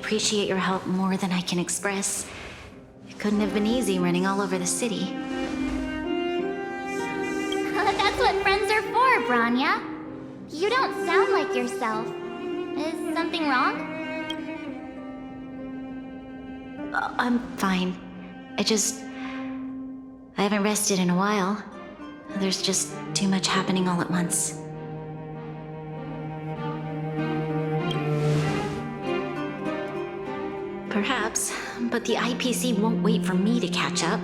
appreciate your help more than I can express. It couldn't have been easy running all over the city. That's what friends are for, Bronya. You don't sound like yourself. Is something wrong? I'm fine. I haven't rested in a while. There's just too much happening all at once. Perhaps, but the IPC won't wait for me to catch up.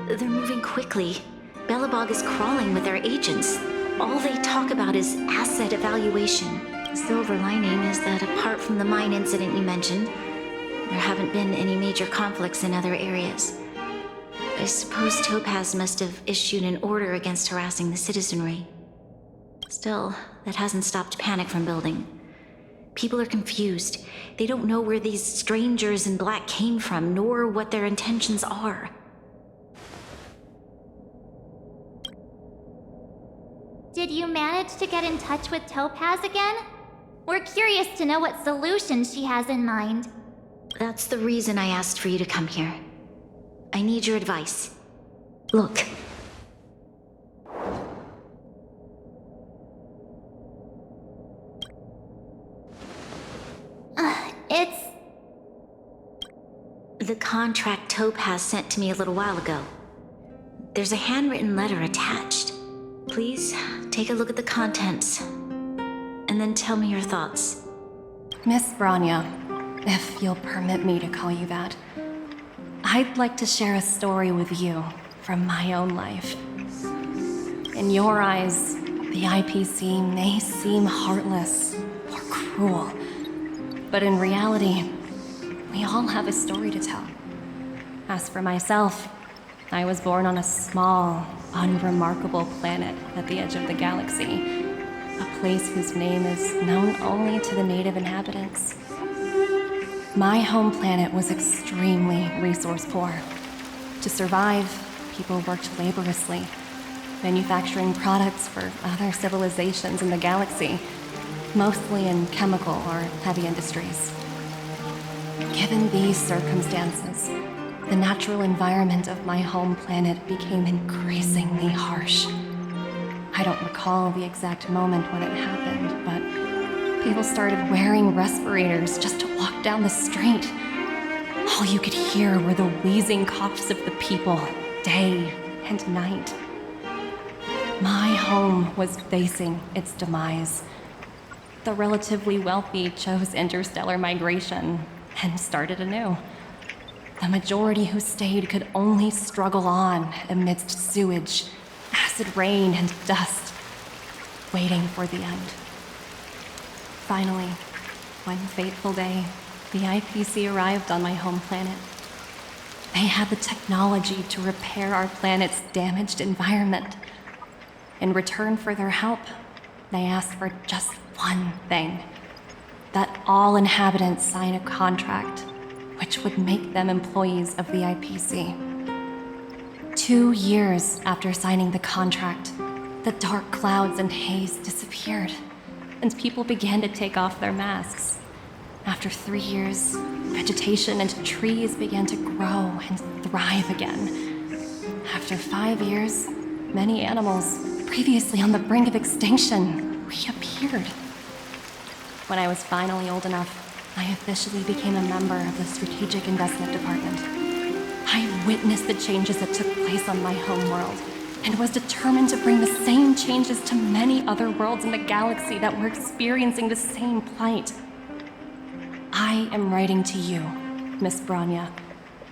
They're moving quickly. Bleagh is crawling with their agents. All they talk about is asset evaluation. The silver lining is that apart from the mine incident you mentioned, there haven't been any major conflicts in other areas. I suppose Topaz must have issued an order against harassing the citizenry. Still, that hasn't stopped panic from building. People are confused. They don't know where these strangers in black came from, nor what their intentions are. Did you manage to get in touch with Topaz again? We're curious to know what solution she has in mind. That's the reason I asked for you to come here. I need your advice. Look. It's... The contract Topaz sent to me a little while ago. There's a handwritten letter attached. Please, take a look at the contents, and then tell me your thoughts. Miss Bronya, if you'll permit me to call you that, I'd like to share a story with you from my own life. In your eyes, the IPC may seem heartless or cruel, but in reality, we all have a story to tell. As for myself, I was born on a small, unremarkable planet at the edge of the galaxy, a place whose name is known only to the native inhabitants. My home planet was extremely resource poor. To survive, people worked laboriously, manufacturing products for other civilizations in the galaxy, mostly in chemical or heavy industries. Given these circumstances, the natural environment of my home planet became increasingly harsh. I don't recall the exact moment when it happened, but people started wearing respirators just to walk down the street. All you could hear were the wheezing coughs of the people, day and night. My home was facing its demise. The relatively wealthy chose interstellar migration and started anew. The majority who stayed could only struggle on amidst sewage, acid rain, and dust, waiting for the end. Finally, one fateful day, the IPC arrived on my home planet. They had the technology to repair our planet's damaged environment. In return for their help, they asked for just one thing: that all inhabitants sign a contract which would make them employees of the IPC. 2 years after signing the contract, the dark clouds and haze disappeared, and people began to take off their masks. After 3 years, vegetation and trees began to grow and thrive again. After 5 years, many animals, previously on the brink of extinction, reappeared. When I was finally old enough, I officially became a member of the Strategic Investment Department. I witnessed the changes that took place on my homeworld, and was determined to bring the same changes to many other worlds in the galaxy that were experiencing the same plight. I am writing to you, Miss Bronya,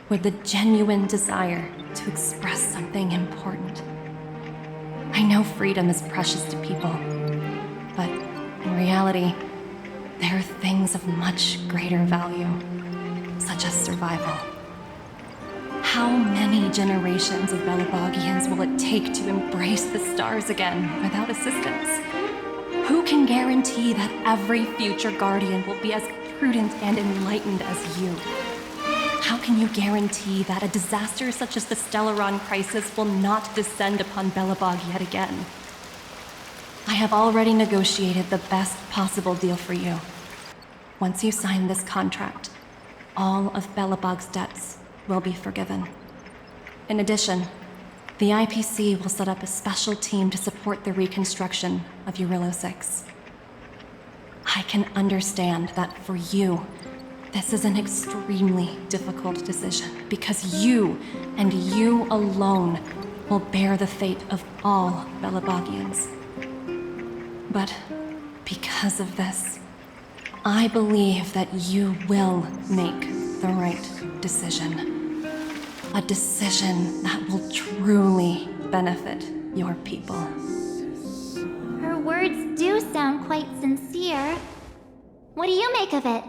with the genuine desire to express something important. I know freedom is precious to people, but in reality, there are things of much greater value, such as survival. How many generations of Bleaghians will it take to embrace the stars again without assistance? Who can guarantee that every future guardian will be as prudent and enlightened as you? How can you guarantee that a disaster such as the Stellaron crisis will not descend upon Bleagh yet again? I have already negotiated the best possible deal for you. Once you sign this contract, all of Belobog's debts will be forgiven. In addition, the IPC will set up a special team to support the reconstruction of Eurilo 6. I can understand that for you, this is an extremely difficult decision because you, and you alone, will bear the fate of all Belobogians. But because of this, I believe that you will make the right decision. A decision that will truly benefit your people. Her words do sound quite sincere. What do you make of it?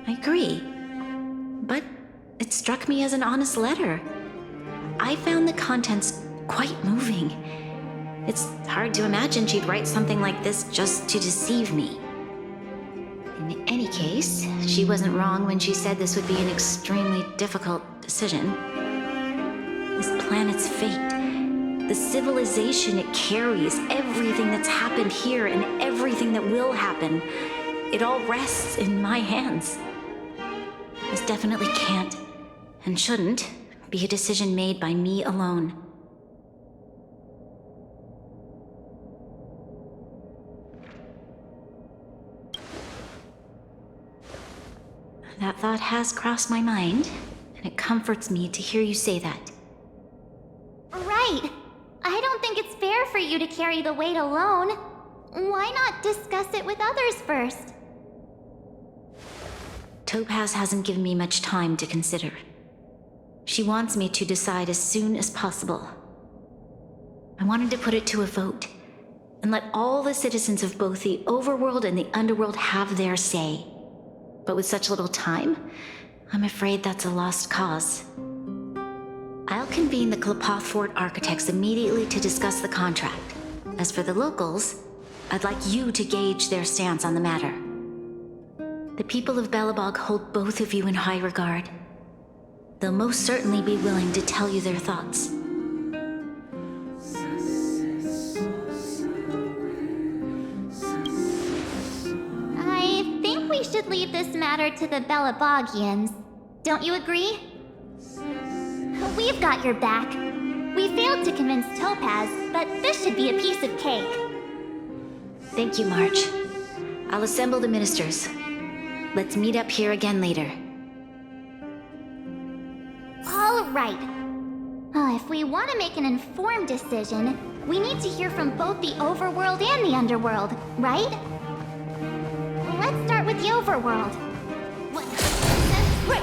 I agree. But it struck me as an honest letter. I found the contents quite moving. It's hard to imagine she'd write something like this just to deceive me. In any case, she wasn't wrong when she said this would be an extremely difficult decision. This planet's fate, the civilization it carries, everything that's happened here and everything that will happen, it all rests in my hands. This definitely can't, and shouldn't, be a decision made by me alone. That thought has crossed my mind, and it comforts me to hear you say that. Right. I don't think it's fair for you to carry the weight alone. Why not discuss it with others first? Topaz hasn't given me much time to consider. She wants me to decide as soon as possible. I wanted to put it to a vote, and let all the citizens of both the overworld and the underworld have their say. But with such little time, I'm afraid that's a lost cause. I'll convene the Klapoth Fort architects immediately to discuss the contract. As for the locals, I'd like you to gauge their stance on the matter. The people of Belobog hold both of you in high regard. They'll most certainly be willing to tell you their thoughts. I think we should leave this matter to the Belobogians. Don't you agree? We've got your back. We failed to convince Topaz, but this should be a piece of cake. Thank you, March. I'll assemble the ministers. Let's meet up here again later. All right. If we want to make an informed decision, we need to hear from both the overworld and the underworld, right? Let's start with the overworld. Break!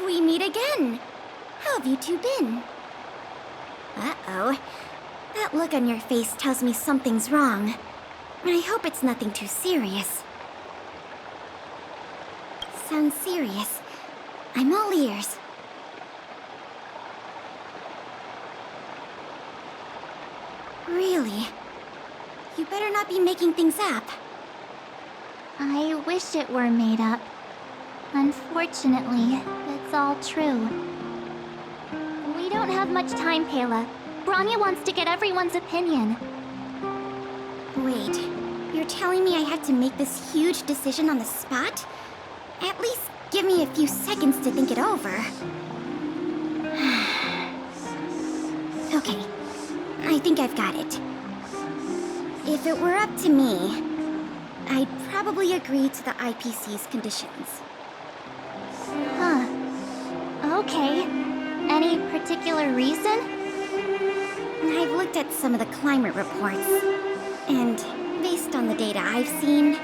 We meet again. How have you two been? Uh-oh. That look on your face tells me something's wrong. I hope it's nothing too serious. Sounds serious. I'm all ears. Really? You better not be making things up. I wish it were made up. Unfortunately, it's all true. We don't have much time, Pela. Bronya wants to get everyone's opinion. Wait, you're telling me I have to make this huge decision on the spot? At least give me a few seconds to think it over. Okay, I think I've got it. If it were up to me, I'd probably agree to the IPC's conditions. Huh. Okay. Any particular reason? I've looked at some of the climate reports, and based on the data I've seen,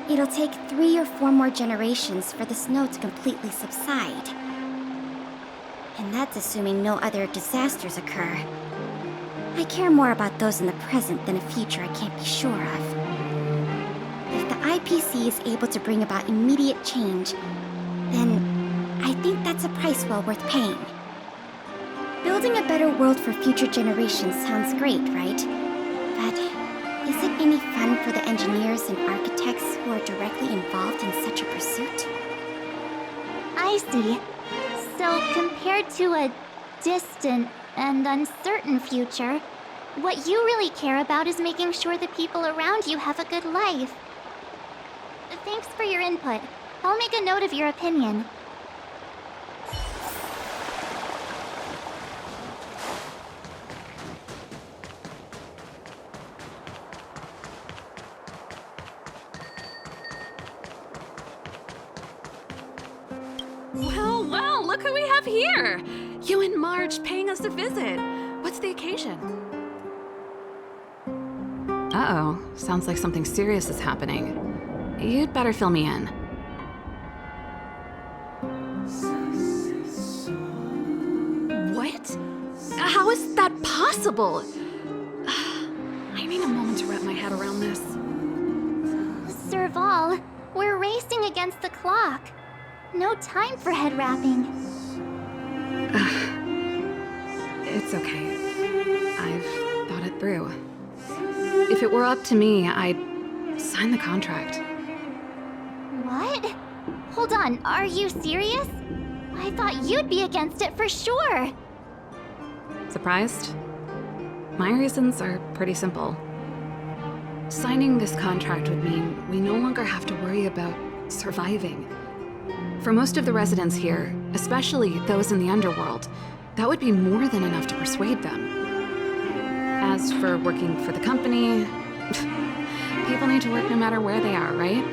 it'll take 3 or 4 more generations for the snow to completely subside. And that's assuming no other disasters occur. I care more about those in the present than a future I can't be sure of. If the IPC is able to bring about immediate change, then I think that's a price well worth paying. Building a better world for future generations sounds great, right? But is it any fun for the engineers and architects who are directly involved in such a pursuit? I see. So compared to a distant and uncertain future, what you really care about is making sure the people around you have a good life. Thanks for your input. I'll make a note of your opinion. Well, look who we have here! You and Marge paying us a visit. What's the occasion? Uh-oh, sounds like something serious is happening. You'd better fill me in. What? How is that possible? I need a moment to wrap my head around this. Serval, we're racing against the clock. No time for head wrapping. It's okay. I've thought it through. If it were up to me, I'd sign the contract. What? Hold on, are you serious? I thought you'd be against it for sure. Surprised? My reasons are pretty simple. Signing this contract would mean we no longer have to worry about surviving. For most of the residents here, especially those in the underworld, that would be more than enough to persuade them. As for working for the company, people need to work no matter where they are, right?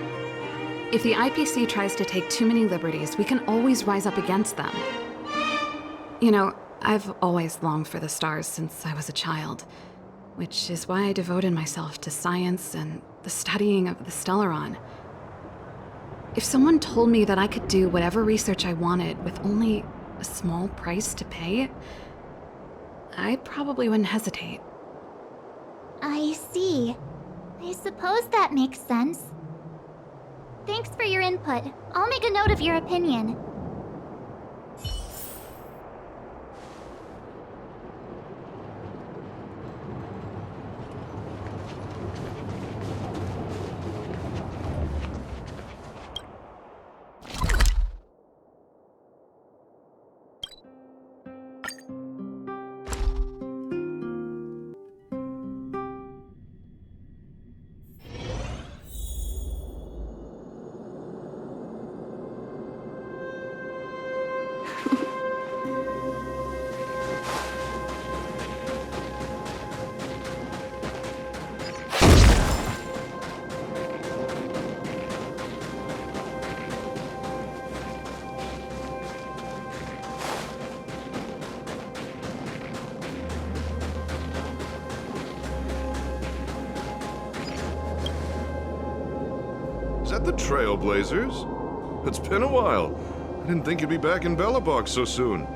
If the IPC tries to take too many liberties, we can always rise up against them. You know, I've always longed for the stars since I was a child, which is why I devoted myself to science and the studying of the Stellaron. If someone told me that I could do whatever research I wanted with only a small price to pay, I probably wouldn't hesitate. I see. I suppose that makes sense. Thanks for your input. I'll make a note of your opinion. Is that the Trailblazers? It's been a while. I didn't think you'd be back in Bleagh so soon.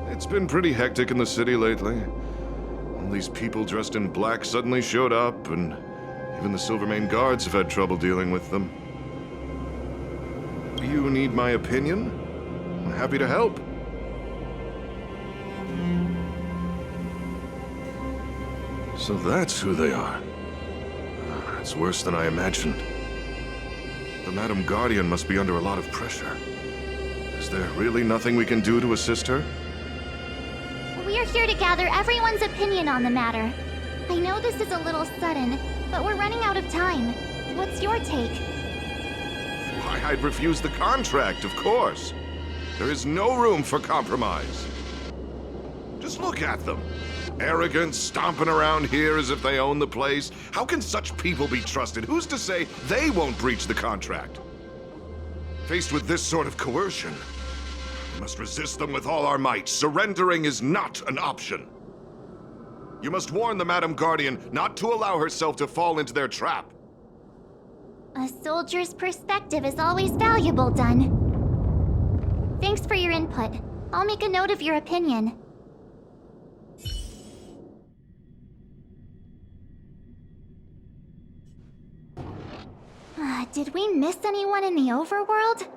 It's been pretty hectic in the city lately. All these people dressed in black suddenly showed up, and even the Silvermane guards have had trouble dealing with them. You need my opinion? I'm happy to help. So that's who they are. It's worse than I imagined. The Madam Guardian must be under a lot of pressure. Is there really nothing we can do to assist her? We're here to gather everyone's opinion on the matter. I know this is a little sudden, but we're running out of time. What's your take? Why, I'd refuse the contract, of course. There is no room for compromise. Just look at them. Arrogant, stomping around here as if they own the place. How can such people be trusted? Who's to say they won't breach the contract? Faced with this sort of coercion, we must resist them with all our might. Surrendering is not an option. You must warn the Madam Guardian not to allow herself to fall into their trap. A soldier's perspective is always valuable, Dun. Thanks for your input. I'll make a note of your opinion. Did we miss anyone in the overworld?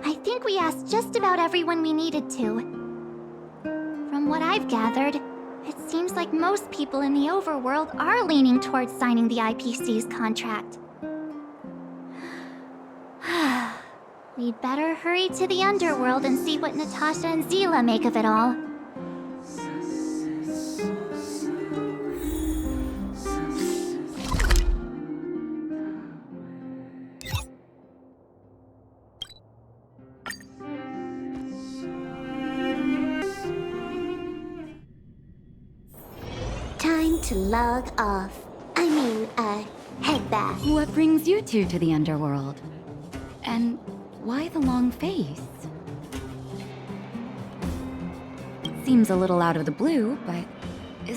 I think we asked just about everyone we needed to. From what I've gathered, it seems like most people in the overworld are leaning towards signing the IPC's contract. We'd better hurry to the underworld and see what Natasha and Zila make of it all. Time to log off. Head back. What brings you two to the underworld? And why the long face? Seems a little out of the blue, but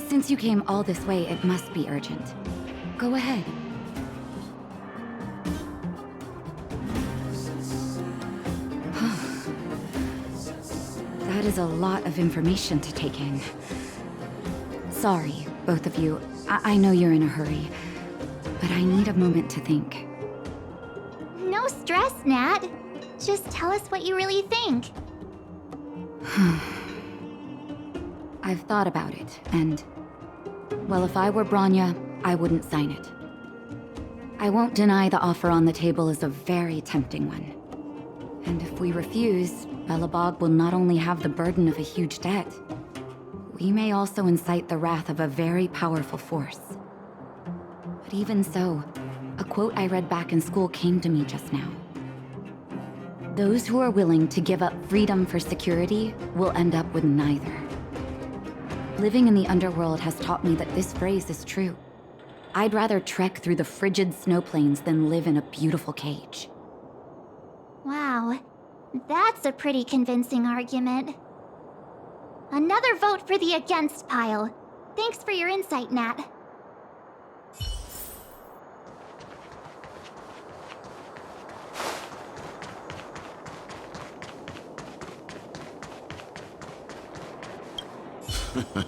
since you came all this way, it must be urgent. Go ahead. That is a lot of information to take in. Sorry, both of you. I know you're in a hurry, but I need a moment to think. No stress, Nat. Just tell us what you really think. I've thought about it, and... well, if I were Bronya, I wouldn't sign it. I won't deny the offer on the table is a very tempting one. And if we refuse, Belobog will not only have the burden of a huge debt, we may also incite the wrath of a very powerful force. But even so, a quote I read back in school came to me just now. Those who are willing to give up freedom for security will end up with neither. Living in the underworld has taught me that this phrase is true. I'd rather trek through the frigid snow plains than live in a beautiful cage. Wow, that's a pretty convincing argument. Another vote for the against pile. Thanks for your insight, Nat.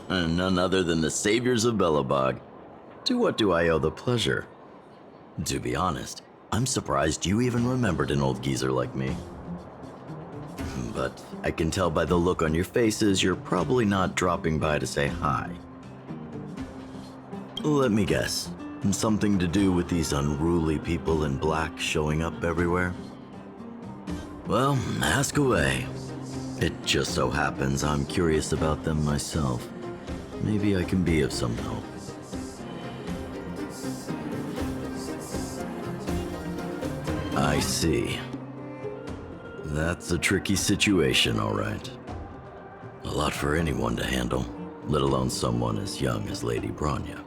None other than the saviors of Belobog. To what do I owe the pleasure? To be honest, I'm surprised you even remembered an old geezer like me. But I can tell by the look on your faces you're probably not dropping by to say hi. Let me guess. Something to do with these unruly people in black showing up everywhere? Well, ask away. It just so happens I'm curious about them myself. Maybe I can be of some help. I see. That's a tricky situation, all right. A lot for anyone to handle, let alone someone as young as Lady Bronya.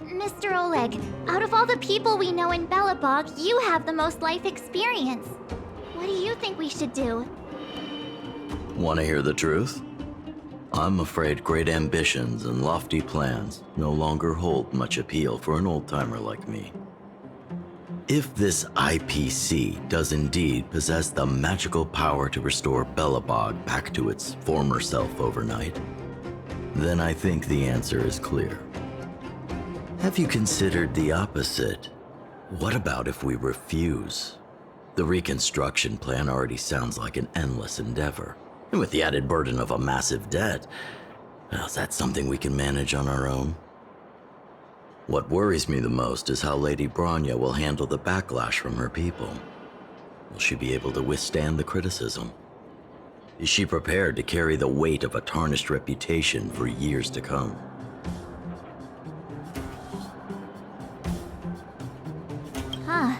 Mr. Oleg, out of all the people we know in Belobog, you have the most life experience. What do you think we should do? Want to hear the truth? I'm afraid great ambitions and lofty plans no longer hold much appeal for an old-timer like me. If this IPC does indeed possess the magical power to restore Belobog back to its former self overnight, then I think the answer is clear. Have you considered the opposite? What about if we refuse? The reconstruction plan already sounds like an endless endeavor. And with the added burden of a massive debt, well, is that something we can manage on our own? What worries me the most is how Lady Bronya will handle the backlash from her people. Will she be able to withstand the criticism? Is she prepared to carry the weight of a tarnished reputation for years to come? Huh.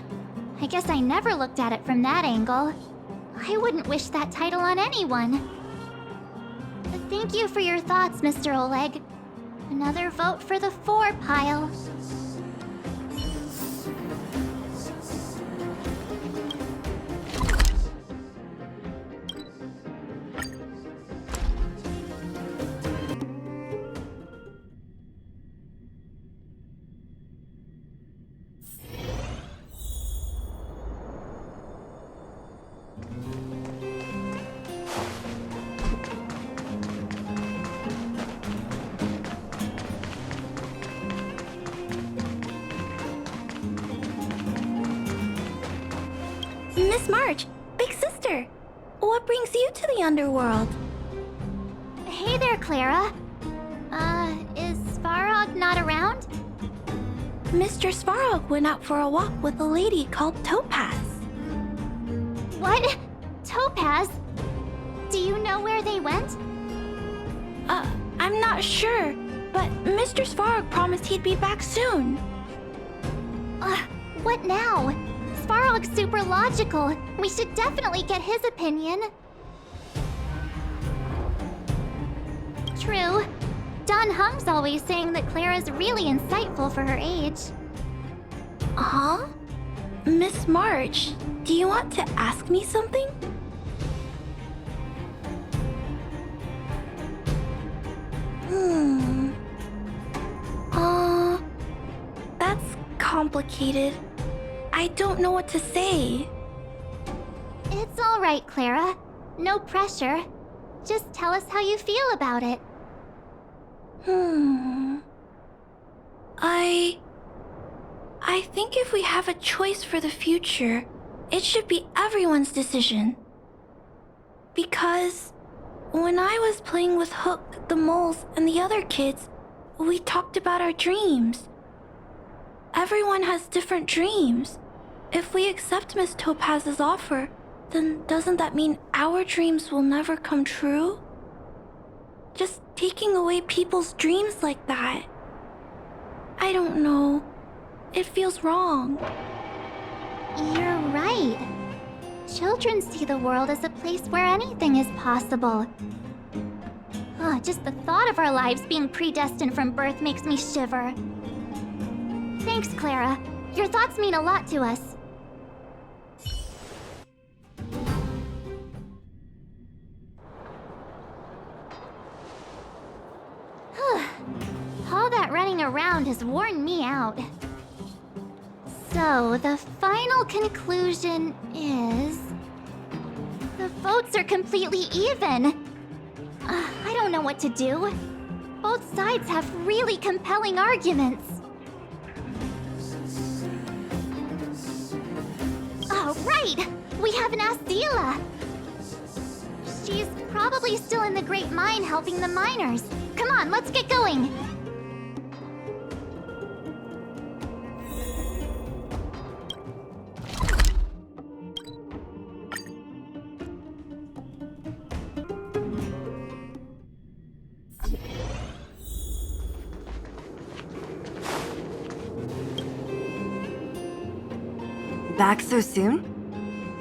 I guess I never looked at it from that angle. I wouldn't wish that title on anyone. But thank you for your thoughts, Mr. Oleg. Another vote for the 4 pile. Miss March, big sister. What brings you to the underworld? Hey there, Clara. Is Svarog not around? Mr. Svarog went out for a walk with a lady called Topaz. What? Topaz? Do you know where they went? I'm not sure, but Mr. Svarog promised he'd be back soon. What now? Svarog's super logical. We should definitely get his opinion. True. Don Hung's always saying that Clara's really insightful for her age. Huh? Miss March, do you want to ask me something? That's complicated. I don't know what to say. It's all right, Clara. No pressure. Just tell us how you feel about it. I think if we have a choice for the future, it should be everyone's decision. Because when I was playing with Hook, the moles, and the other kids, we talked about our dreams. Everyone has different dreams. If we accept Miss Topaz's offer, then doesn't that mean our dreams will never come true? Just taking away people's dreams like that. I don't know. It feels wrong. You're right. Children see the world as a place where anything is possible. Just the thought of our lives being predestined from birth makes me shiver. Thanks, Clara. Your thoughts mean a lot to us. All that running around has worn me out. So, the final conclusion is... the votes are completely even. I don't know what to do. Both sides have really compelling arguments. Oh, right! We haven't asked Zila. She's probably still in the Great Mine helping the miners. Come on, let's get going! Back so soon?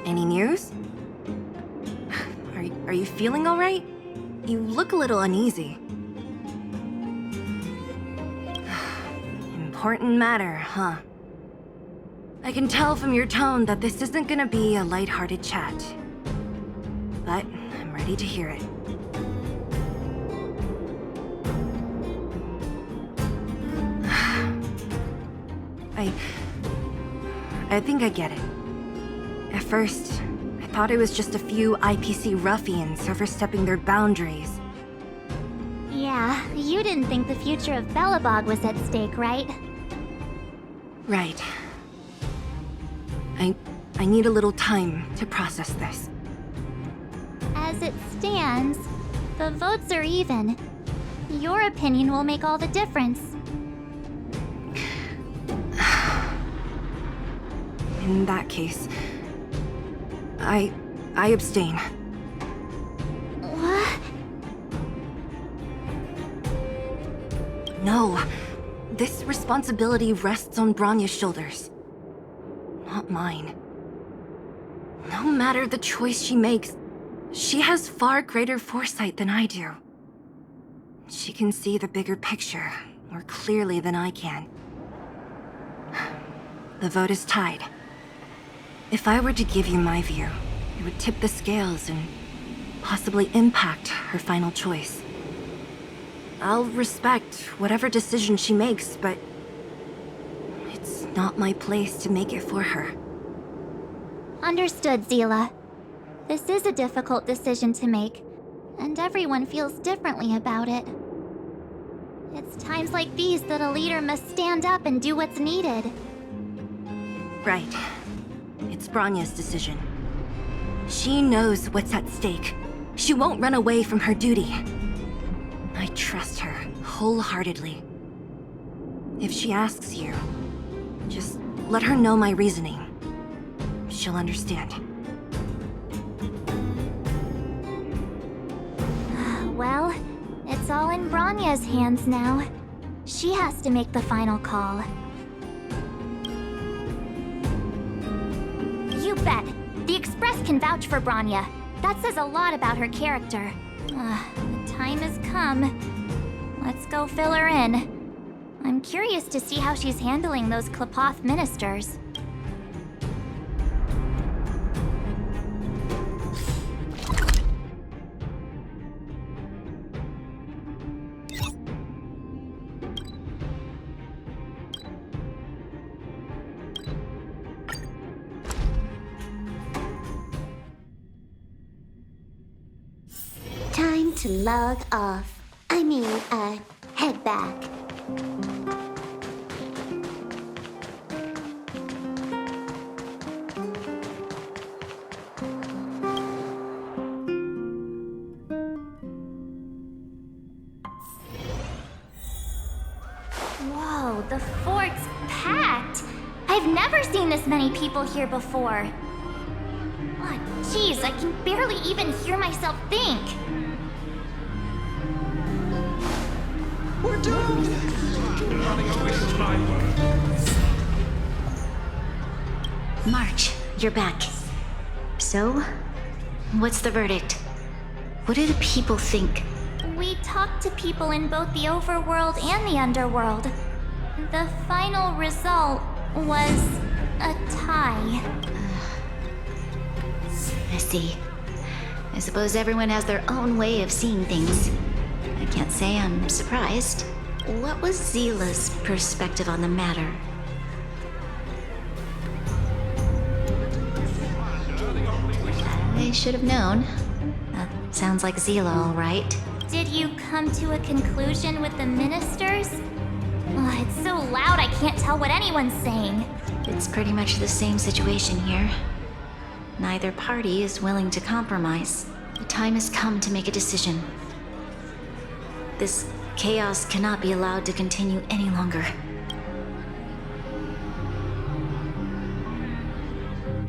Any news? Are you feeling all right? You look a little uneasy. Important matter, huh? I can tell from your tone that this isn't gonna be a lighthearted chat. But I'm ready to hear it. I think I get it. At first, I thought it was just a few IPC ruffians overstepping their boundaries. Yeah, you didn't think the future of Belobog was at stake, right? Right. I need a little time to process this. As it stands, the votes are even. Your opinion will make all the difference. In that case, I abstain. What? No. This responsibility rests on Bronya's shoulders. Not mine. No matter the choice she makes, she has far greater foresight than I do. She can see the bigger picture more clearly than I can. The vote is tied. If I were to give you my view, it would tip the scales and possibly impact her final choice. I'll respect whatever decision she makes, but it's not my place to make it for her. Understood, Zila. This is a difficult decision to make, and everyone feels differently about it. It's times like these that a leader must stand up and do what's needed. Right. It's Bronya's decision. She knows what's at stake. She won't run away from her duty. I trust her wholeheartedly. If she asks you, just let her know my reasoning. She'll understand. Well, it's all in Bronya's hands now. She has to make the final call. You bet. The Express can vouch for Bronya. That says a lot about her character. The time has come. Let's go fill her in. I'm curious to see how she's handling those Klapoth ministers. Time to log off. I mean, head back. Whoa, the fort's packed! I've never seen this many people here before. Oh, jeez, I can barely even hear myself think. We're doomed! March, you're back. So, what's the verdict? What do the people think? We talked to people in both the overworld and the underworld. The final result was a tie. I see. I suppose everyone has their own way of seeing things. I can't say I'm surprised. What was Zila's perspective on the matter? I should have known. That sounds like Zila, all right. Did you come to a conclusion with the ministers? Oh, it's so loud I can't tell what anyone's saying. It's pretty much the same situation here. Neither party is willing to compromise. The time has come to make a decision. This chaos cannot be allowed to continue any longer.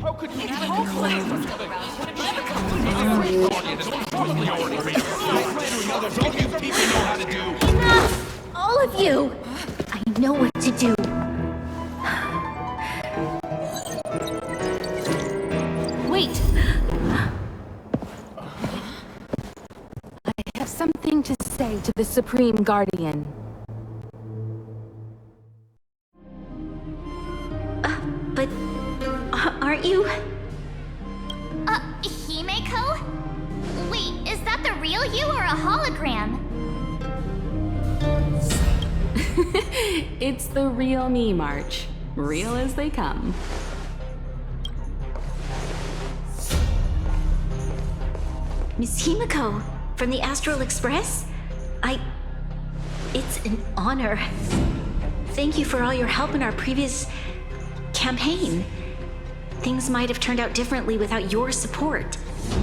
How could you Enough! All of you! I know what to do. Wait! I have something to say to the Supreme Guardian. But aren't you? Himeko? Wait, is that the real you or a hologram? It's the real me, March. Real as they come. Miss Himeko, from the Astral Express? It's an honor. Thank you for all your help in our previous campaign. Things might have turned out differently without your support.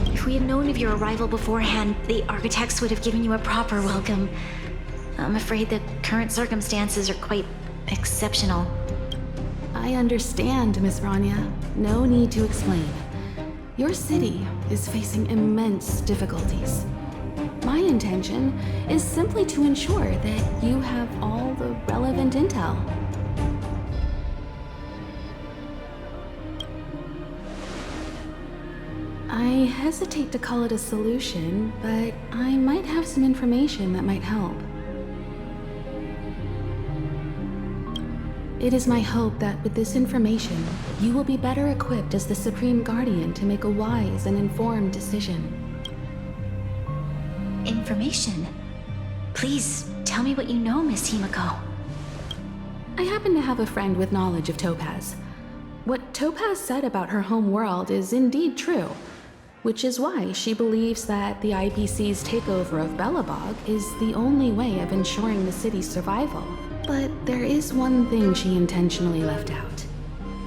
If we had known of your arrival beforehand, the architects would have given you a proper welcome. I'm afraid the current circumstances are quite exceptional. I understand, Miss Bronya. No need to explain. Your city is facing immense difficulties. My intention is simply to ensure that you have all the relevant intel. I hesitate to call it a solution, but I might have some information that might help. It is my hope that with this information, you will be better equipped as the Supreme Guardian to make a wise and informed decision. Information? Please, tell me what you know, Miss Himeko. I happen to have a friend with knowledge of Topaz. What Topaz said about her home world is indeed true, which is why she believes that the IPC's takeover of Bleagh is the only way of ensuring the city's survival. But there is one thing she intentionally left out.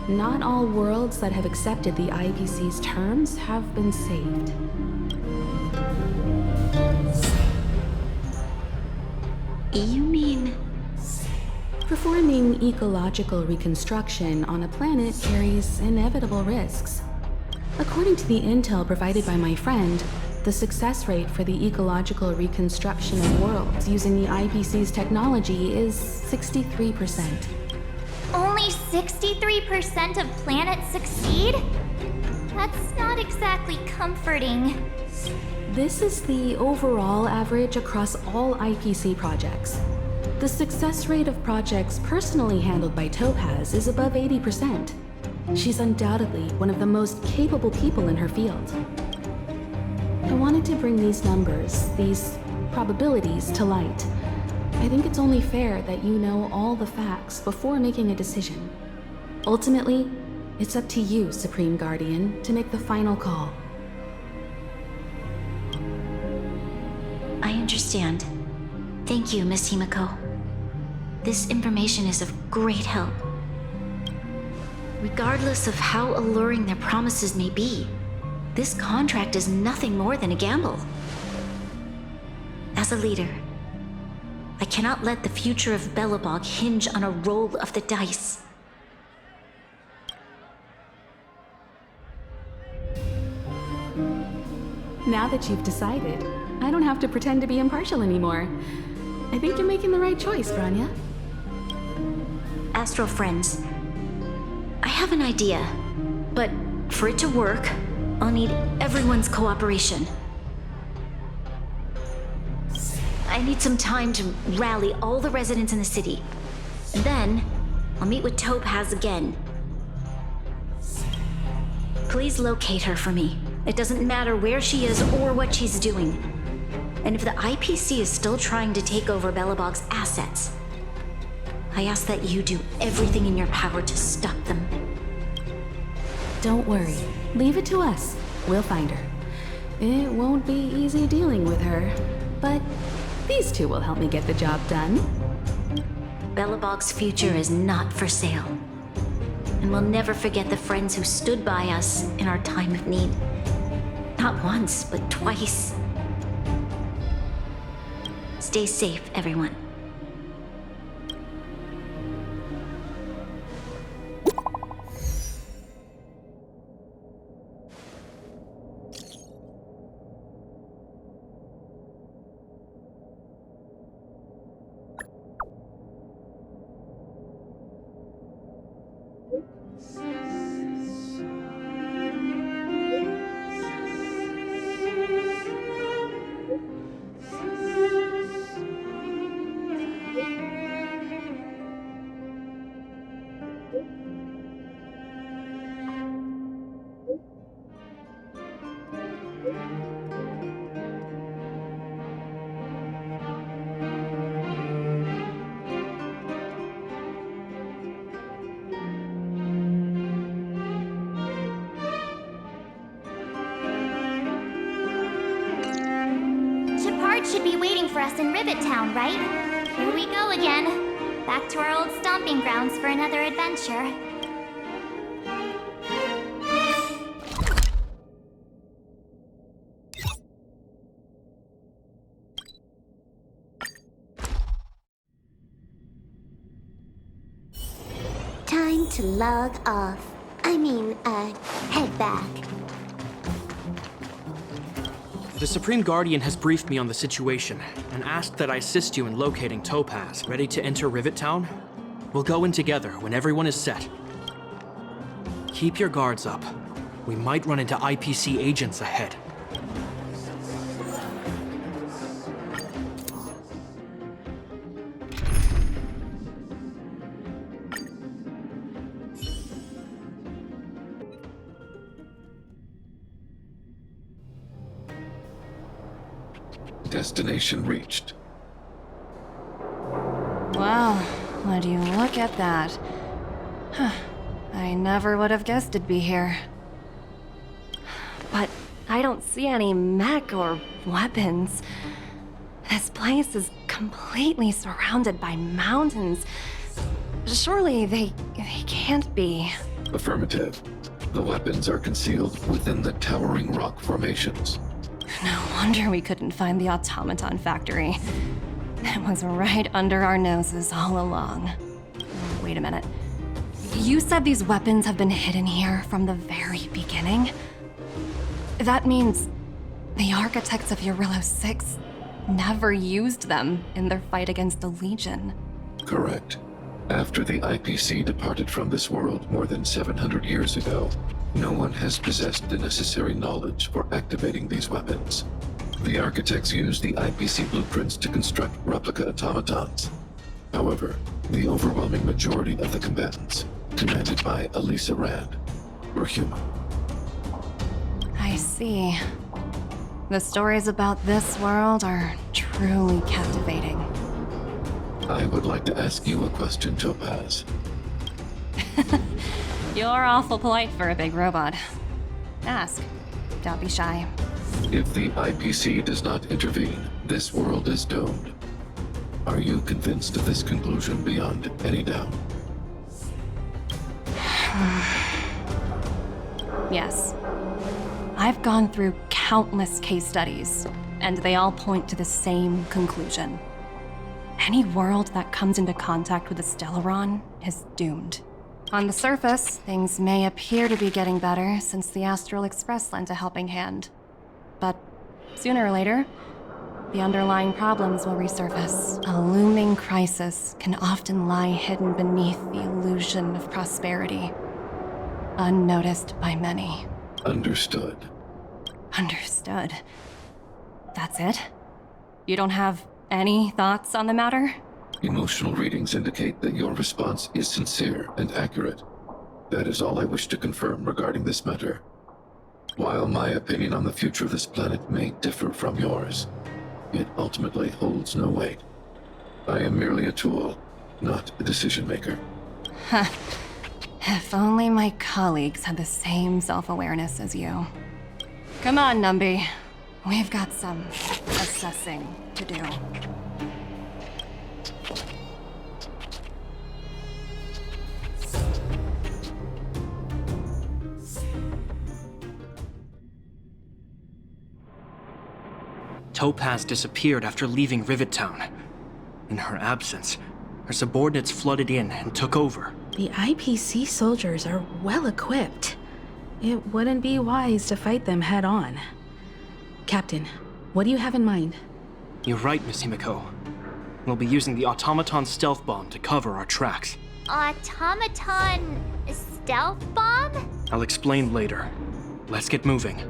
not all worlds that have accepted the IPC's terms have been saved. You mean... Performing ecological reconstruction on a planet carries inevitable risks. According to the intel provided by my friend, the success rate for the ecological reconstruction of worlds using the IPC's technology is 63%. Only 63% of planets succeed? That's not exactly comforting. This is the overall average across all IPC projects. The success rate of projects personally handled by Topaz is above 80%. She's undoubtedly one of the most capable people in her field. I wanted to bring these numbers, these probabilities, to light. I think it's only fair that you know all the facts before making a decision. Ultimately, it's up to you, Supreme Guardian, to make the final call. I understand. Thank you, Miss Himiko. This information is of great help. Regardless of how alluring their promises may be, this contract is nothing more than a gamble. As a leader, I cannot let the future of Bleagh hinge on a roll of the dice. Now that you've decided, I don't have to pretend to be impartial anymore. I think you're making the right choice, Bronya. Astral friends, I have an idea, but for it to work, I'll need everyone's cooperation. I need some time to rally all the residents in the city. And then, I'll meet with Topaz again. Please locate her for me. It doesn't matter where she is or what she's doing. And if the IPC is still trying to take over Bleagh's assets, I ask that you do everything in your power to stop them. Don't worry. Leave it to us. We'll find her. It won't be easy dealing with her, but these two will help me get the job done. Bleagh's future is not for sale. And we'll never forget the friends who stood by us in our time of need. Not once, but twice. Stay safe, everyone. Should be waiting for us in Rivet Town, right? Here we go again. Back to our old stomping grounds for another adventure. Time to log off. Head back. The Supreme Guardian has briefed me on the situation and asked that I assist you in locating Topaz, ready to enter Rivet Town. We'll go in together when everyone is set. Keep your guards up. We might run into IPC agents ahead. Destination reached. Wow, would you look at that? Huh. I never would have guessed it'd be here. But I don't see any mech or weapons. This place is completely surrounded by mountains. Surely they can't be. Affirmative. The weapons are concealed within the towering rock formations. No wonder we couldn't find the automaton factory. It was right under our noses all along. Wait a minute. You said these weapons have been hidden here from the very beginning? That means the architects of Eurillo 6 never used them in their fight against the Legion. Correct. After the IPC departed from this world more than 700 years ago, no one has possessed the necessary knowledge for activating these weapons. The architects used the IPC blueprints to construct replica automatons. However, the overwhelming majority of the combatants, commanded by Elisa Rand, were human. I see. The stories about this world are truly captivating. I would like to ask you a question, Topaz. You're awful polite for a big robot. Ask. Don't be shy. If the IPC does not intervene, this world is doomed. Are you convinced of this conclusion beyond any doubt? Yes. I've gone through countless case studies, and they all point to the same conclusion. Any world that comes into contact with a Stellaron is doomed. On the surface, things may appear to be getting better since the Astral Express lent a helping hand. But sooner or later, the underlying problems will resurface. A looming crisis can often lie hidden beneath the illusion of prosperity, unnoticed by many. Understood. Understood. That's it? You don't have any thoughts on the matter? Emotional readings indicate that your response is sincere and accurate. That is all I wish to confirm regarding this matter. While my opinion on the future of this planet may differ from yours, it ultimately holds no weight. I am merely a tool, not a decision maker. If only my colleagues had the same self-awareness as you. Come on, Numby. We've got some assessing to do. Topaz disappeared after leaving Rivet Town. In her absence, her subordinates flooded in and took over. The IPC soldiers are well equipped. It wouldn't be wise to fight them head on. Captain, what do you have in mind? You're right, Miss Himiko. We'll be using the automaton stealth bomb to cover our tracks. Automaton stealth bomb? I'll explain later. Let's get moving.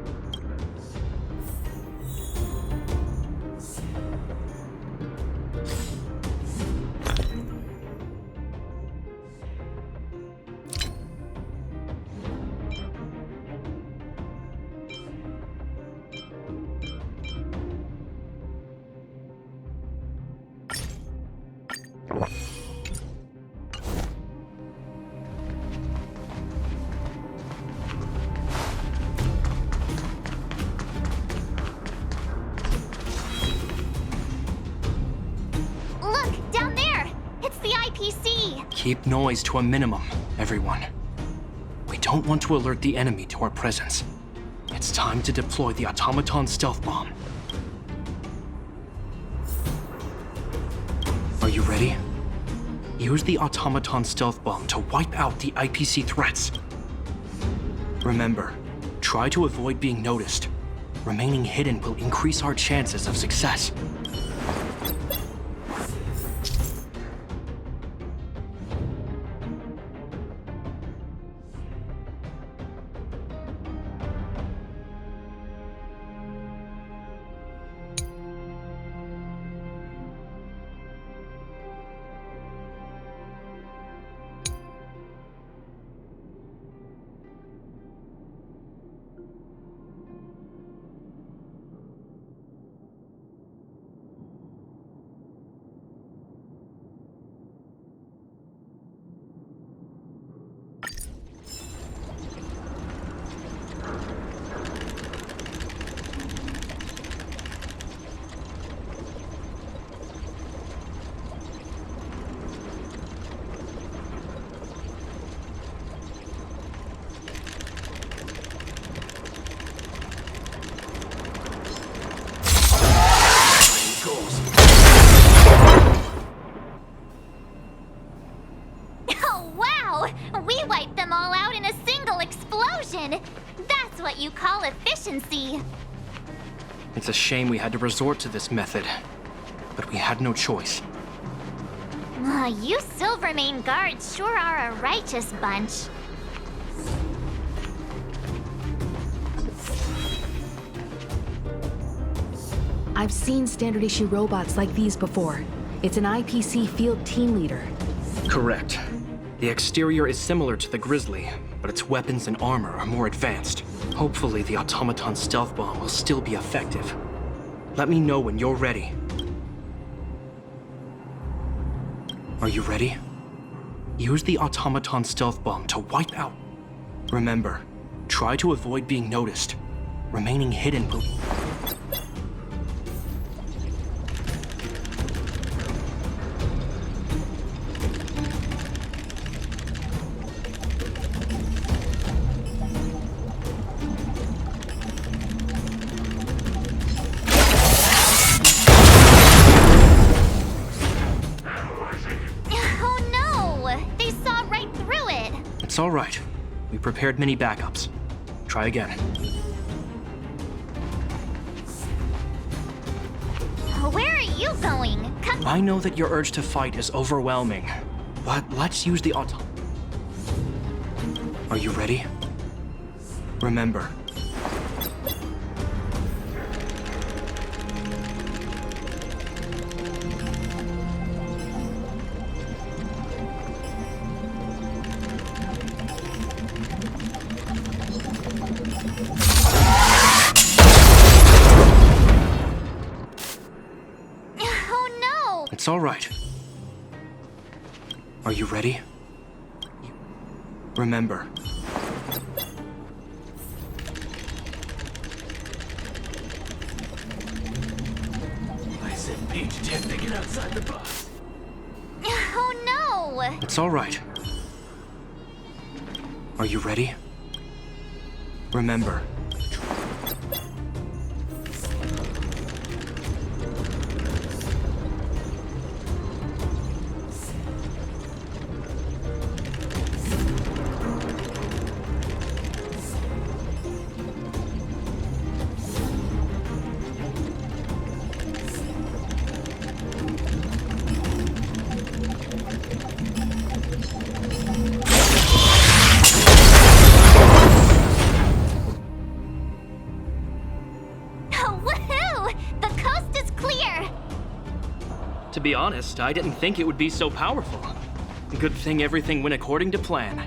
Look, down there! It's the IPC! Keep noise to a minimum, everyone. We don't want to alert the enemy to our presence. It's time to deploy the automaton stealth bomb. Are you ready? Use the automaton stealth bomb to wipe out the IPC threats. Remember, try to avoid being noticed. Remaining hidden will increase our chances of success. reputation! That's what you call efficiency! It's a shame we had to resort to this method, but we had no choice. You Silvermane guards sure are a righteous bunch. I've seen standard issue robots like these before. It's an IPC field team leader. Correct. The exterior is similar to the Grizzly, but its weapons and armor are more advanced. Hopefully the automaton stealth bomb will still be effective. Let me know when you're ready. Are you ready? Use the automaton stealth bomb to wipe out. Remember, try to avoid being noticed. Remaining hidden will... It's all right. We prepared many backups. Try again. Where are you going? Come. I know that your urge to fight is overwhelming, but let's use the auto... Are you ready? Remember. It's all right. Are you ready? Remember. I said Peach 10 to get outside the box. Oh no! It's all right. Are you ready? Remember. To be honest, I didn't think it would be so powerful. Good thing everything went according to plan.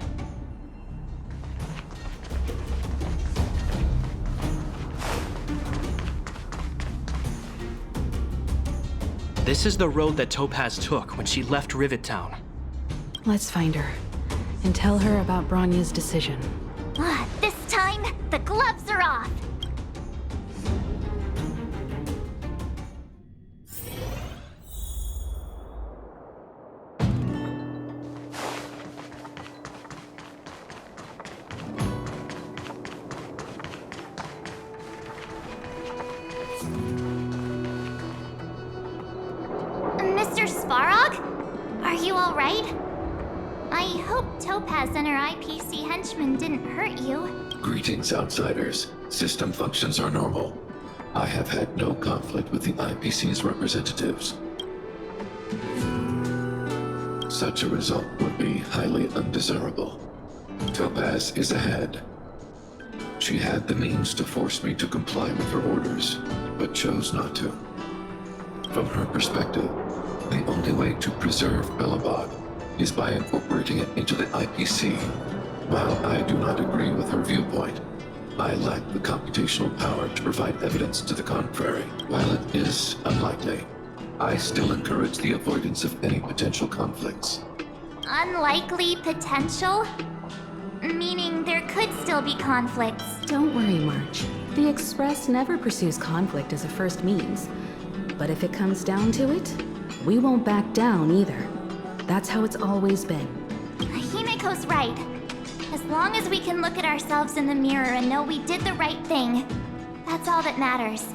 This is the road that Topaz took when she left Rivet Town. Let's find her and tell her about Bronya's decision. This time, the gloves are off! Mr. Svarog? Are you alright? I hope Topaz and her IPC henchmen didn't hurt you. Greetings, outsiders. System functions are normal. I have had no conflict with the IPC's representatives. Such a result would be highly undesirable. Topaz is ahead. She had the means to force me to comply with her orders, but chose not to. From her perspective, the only way to preserve Bleagh is by incorporating it into the IPC. While I do not agree with her viewpoint, I lack the computational power to provide evidence to the contrary. While it is unlikely, I still encourage the avoidance of any potential conflicts. Unlikely potential? Meaning there could still be conflicts. Don't worry, March. The Express never pursues conflict as a first means. But if it comes down to it, we won't back down either. That's how it's always been. Himeko's right. As long as we can look at ourselves in the mirror and know we did the right thing, that's all that matters.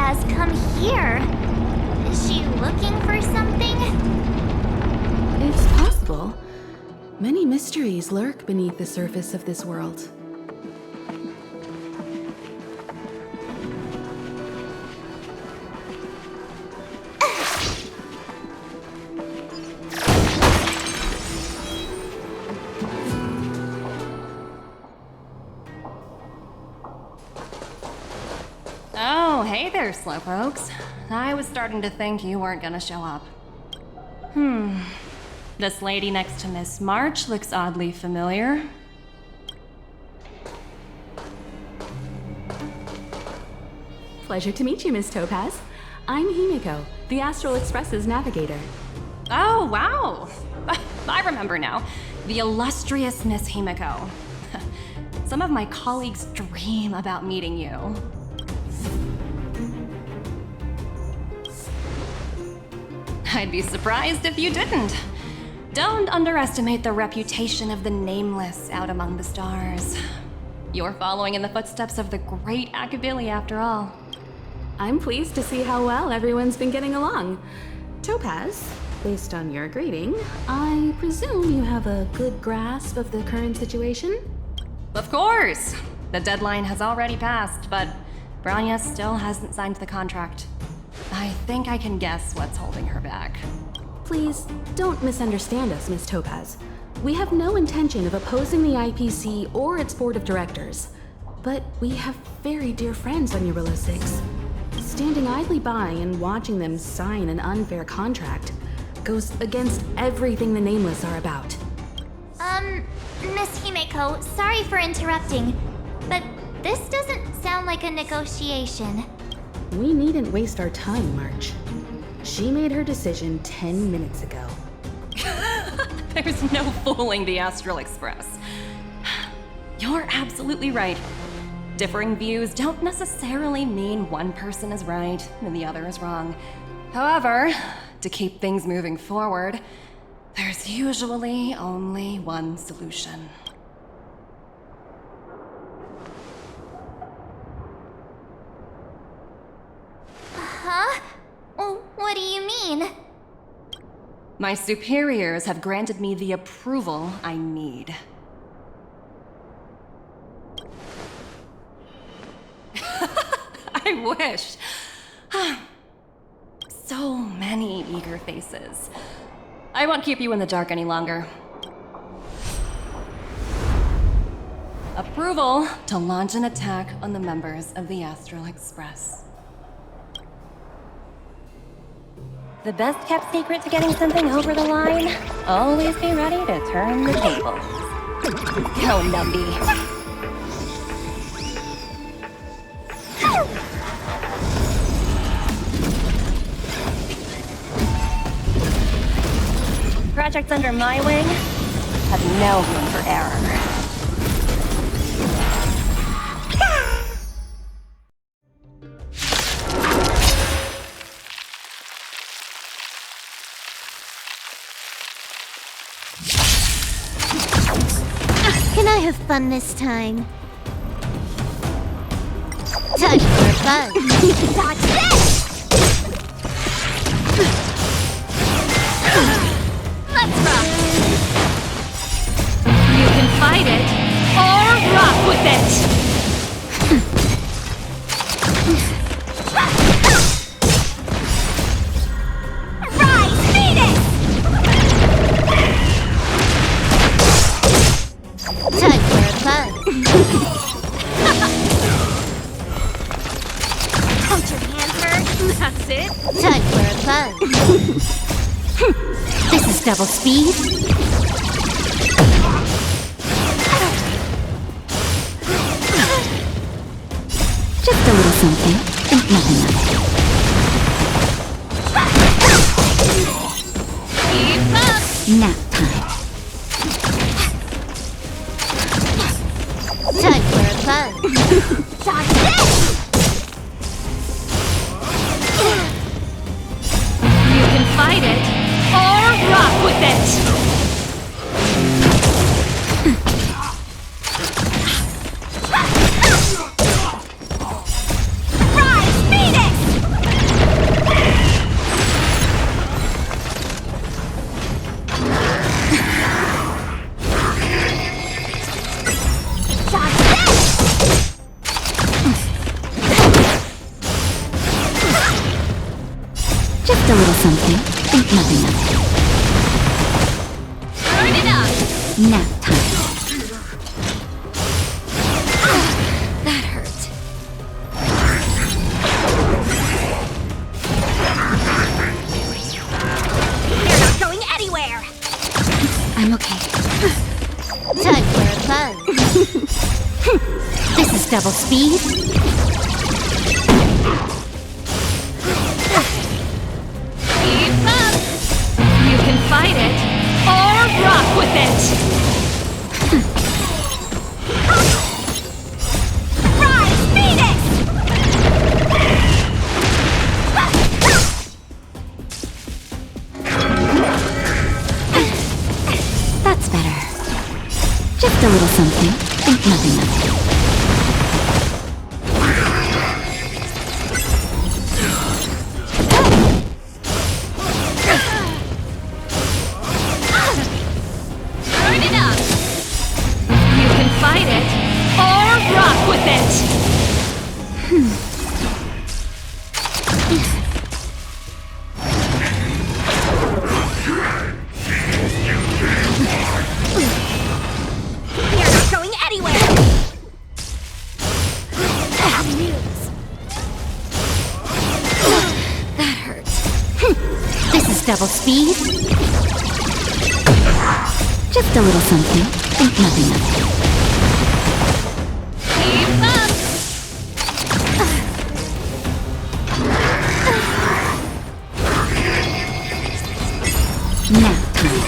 Topaz come here? Is she looking for something? It's possible. Many mysteries lurk beneath the surface of this world. Oh, hey there, slowpokes. I was starting to think you weren't gonna show up. This lady next to Miss March looks oddly familiar. Pleasure to meet you, Miss Topaz. I'm Himiko, the Astral Express's navigator. Oh, wow! I remember now. The illustrious Miss Himiko. Some of my colleagues dream about meeting you. I'd be surprised if you didn't. Don't underestimate the reputation of the nameless out among the stars. You're following in the footsteps of the great Akabilly, after all. I'm pleased to see how well everyone's been getting along. Topaz, based on your greeting, I presume you have a good grasp of the current situation? Of course! The deadline has already passed, but Bronya still hasn't signed the contract. I think I can guess what's holding her back. Please, don't misunderstand us, Miss Topaz. We have no intention of opposing the IPC or its board of directors. But we have very dear friends on Eurilla 6. Standing idly by and watching them sign an unfair contract goes against everything the Nameless are about. Miss Himeko, sorry for interrupting, but this doesn't sound like a negotiation. We needn't waste our time, March. She made her decision 10 minutes ago. There's no fooling the Astral Express. You're absolutely right. Differing views don't necessarily mean one person is right and the other is wrong. However, to keep things moving forward, there's usually only one solution. Huh? What do you mean? My superiors have granted me the approval I need. I wish. So many eager faces. I won't keep you in the dark any longer. Approval to launch an attack on the members of the Astral Express. The best kept secret to getting something over the line? Always be ready to turn the tables. Go, Numby. Projects under my wing have no room for error. Can I have fun this time? Time for fun. Watch this! Let's rock! You can fight it, or rock with it! Rise, Venus! Time for fun. Don't your hands hurt? That's it? Time for fun. This is double speed. Just a little something. Think nothing of it. Keep up! Nap time. Time for fun. Dodge this! You can fight it, or rock with it! Rise, Venus! little something. Think nothing of it. Turn it up! Nap time. That hurt. You're not going anywhere! I'm okay. Time for a fun. This is double speed. Keep up! You can fight it, or rock with it! Rise, Phoenix! That's better. Just a little something. Think nothing of it. Turn it up! You can fight it, or rock with it! You're not going anywhere! That hurt. This is double speed. Just a little something. Think nothing of it. Keep up! Nap time.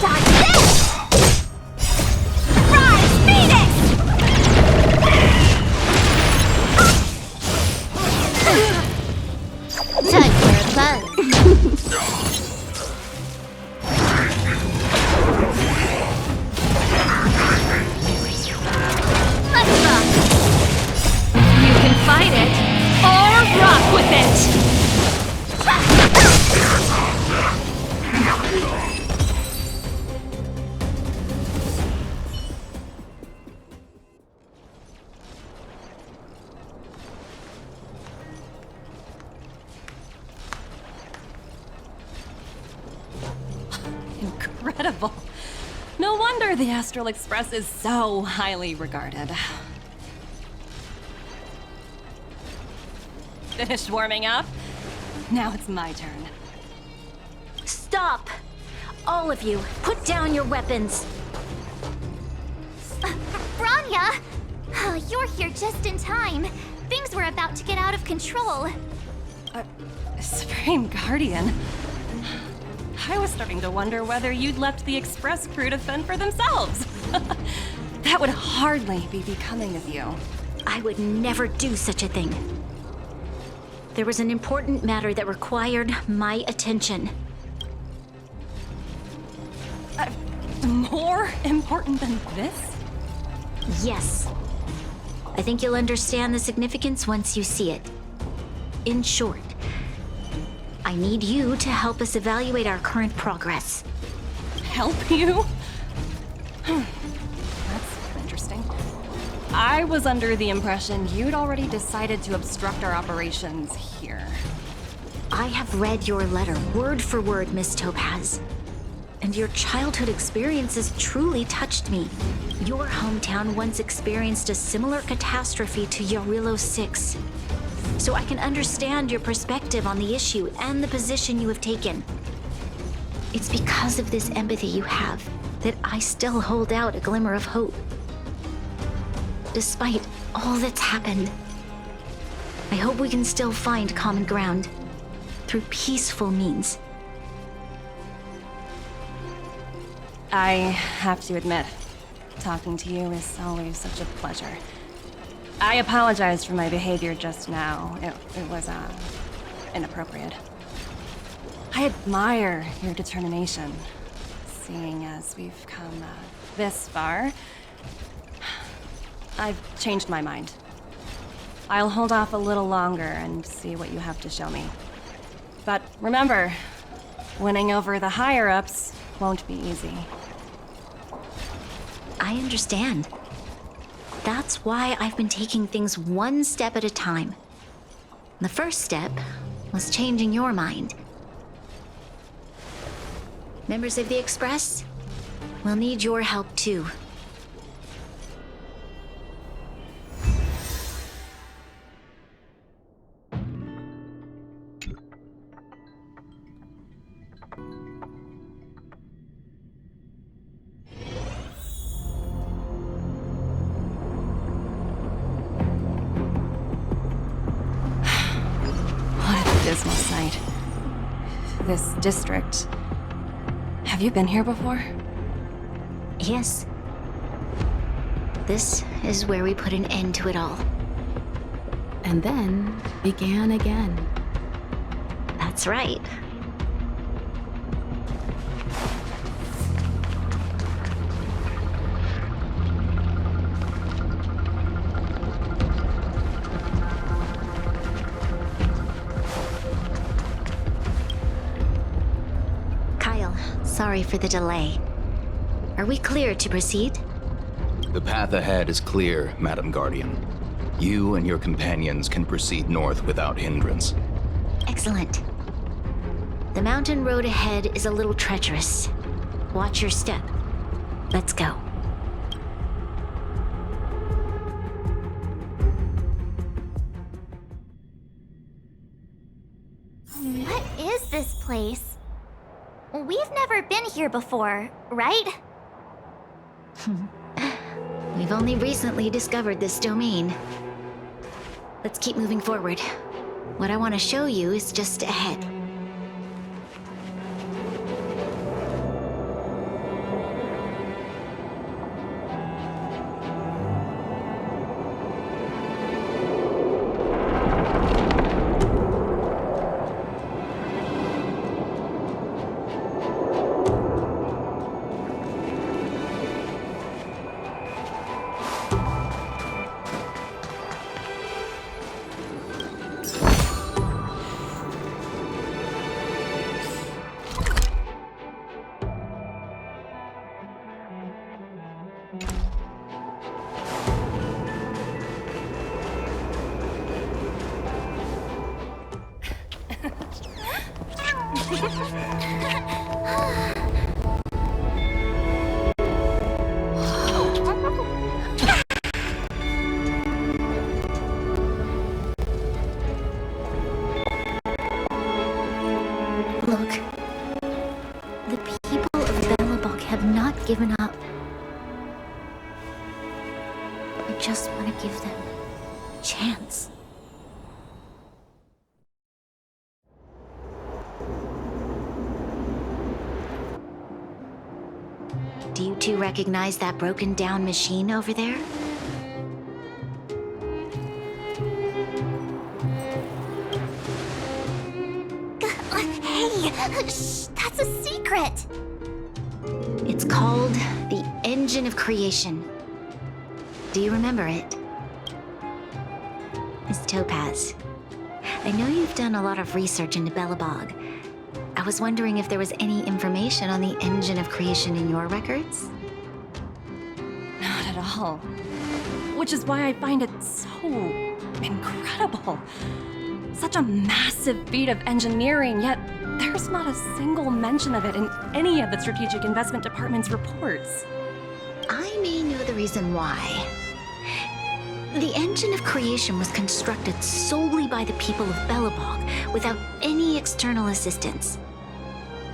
Dodge this! Rise, Phoenix! Time for a fun. Let's rock! You can fight it, or rock with it! Incredible. No wonder the Astral Express is so highly regarded. Finished warming up? Now it's my turn. Stop! All of you, put down your weapons. Bronya! You're here just in time. Things were about to get out of control. Supreme Guardian. I was starting to wonder whether you'd left the Express crew to fend for themselves. That would hardly be becoming of you. I would never do such a thing. There was an important matter that required my attention. More important than this? Yes. I think you'll understand the significance once you see it. In short, I need you to help us evaluate our current progress. Help you? That's interesting. I was under the impression you'd already decided to obstruct our operations here. I have read your letter word for word, Miss Topaz. And your childhood experiences truly touched me. Your hometown once experienced a similar catastrophe to Yarilo 6. So I can understand your perspective on the issue and the position you have taken. It's because of this empathy you have that I still hold out a glimmer of hope. Despite all that's happened, I hope we can still find common ground through peaceful means. I have to admit, talking to you is always such a pleasure. I apologize for my behavior just now. It was, inappropriate. I admire your determination. Seeing as we've come, this far, I've changed my mind. I'll hold off a little longer and see what you have to show me. But remember, winning over the higher-ups won't be easy. I understand. That's why I've been taking things one step at a time. The first step was changing your mind, Members of the Express, we'll need your help too. Dismal sight. This district. Have you been here before? Yes. This is where we put an end to it all. And then began again. That's right. Sorry for the delay. Are we clear to proceed? The path ahead is clear, Madam Guardian. You and your companions can proceed north without hindrance. Excellent. The mountain road ahead is a little treacherous. Watch your step. Let's go. What is this place? We've never been here before, right? We've only recently discovered this domain. Let's keep moving forward. What I want to show you is just ahead. Given up. I just want to give them a chance. Do you two recognize that broken down machine over there? Hey, shh, that's a secret. It's called the Engine of Creation. Do you remember it? It's Topaz. I know you've done a lot of research into Bleagh. I was wondering if there was any information on the Engine of Creation in your records? Not at all. Which is why I find it so incredible. Such a massive feat of engineering, yet there's not a single mention of it in any of the Strategic Investment Department's reports. I may know the reason why. The Engine of Creation was constructed solely by the people of Bleagh without any external assistance.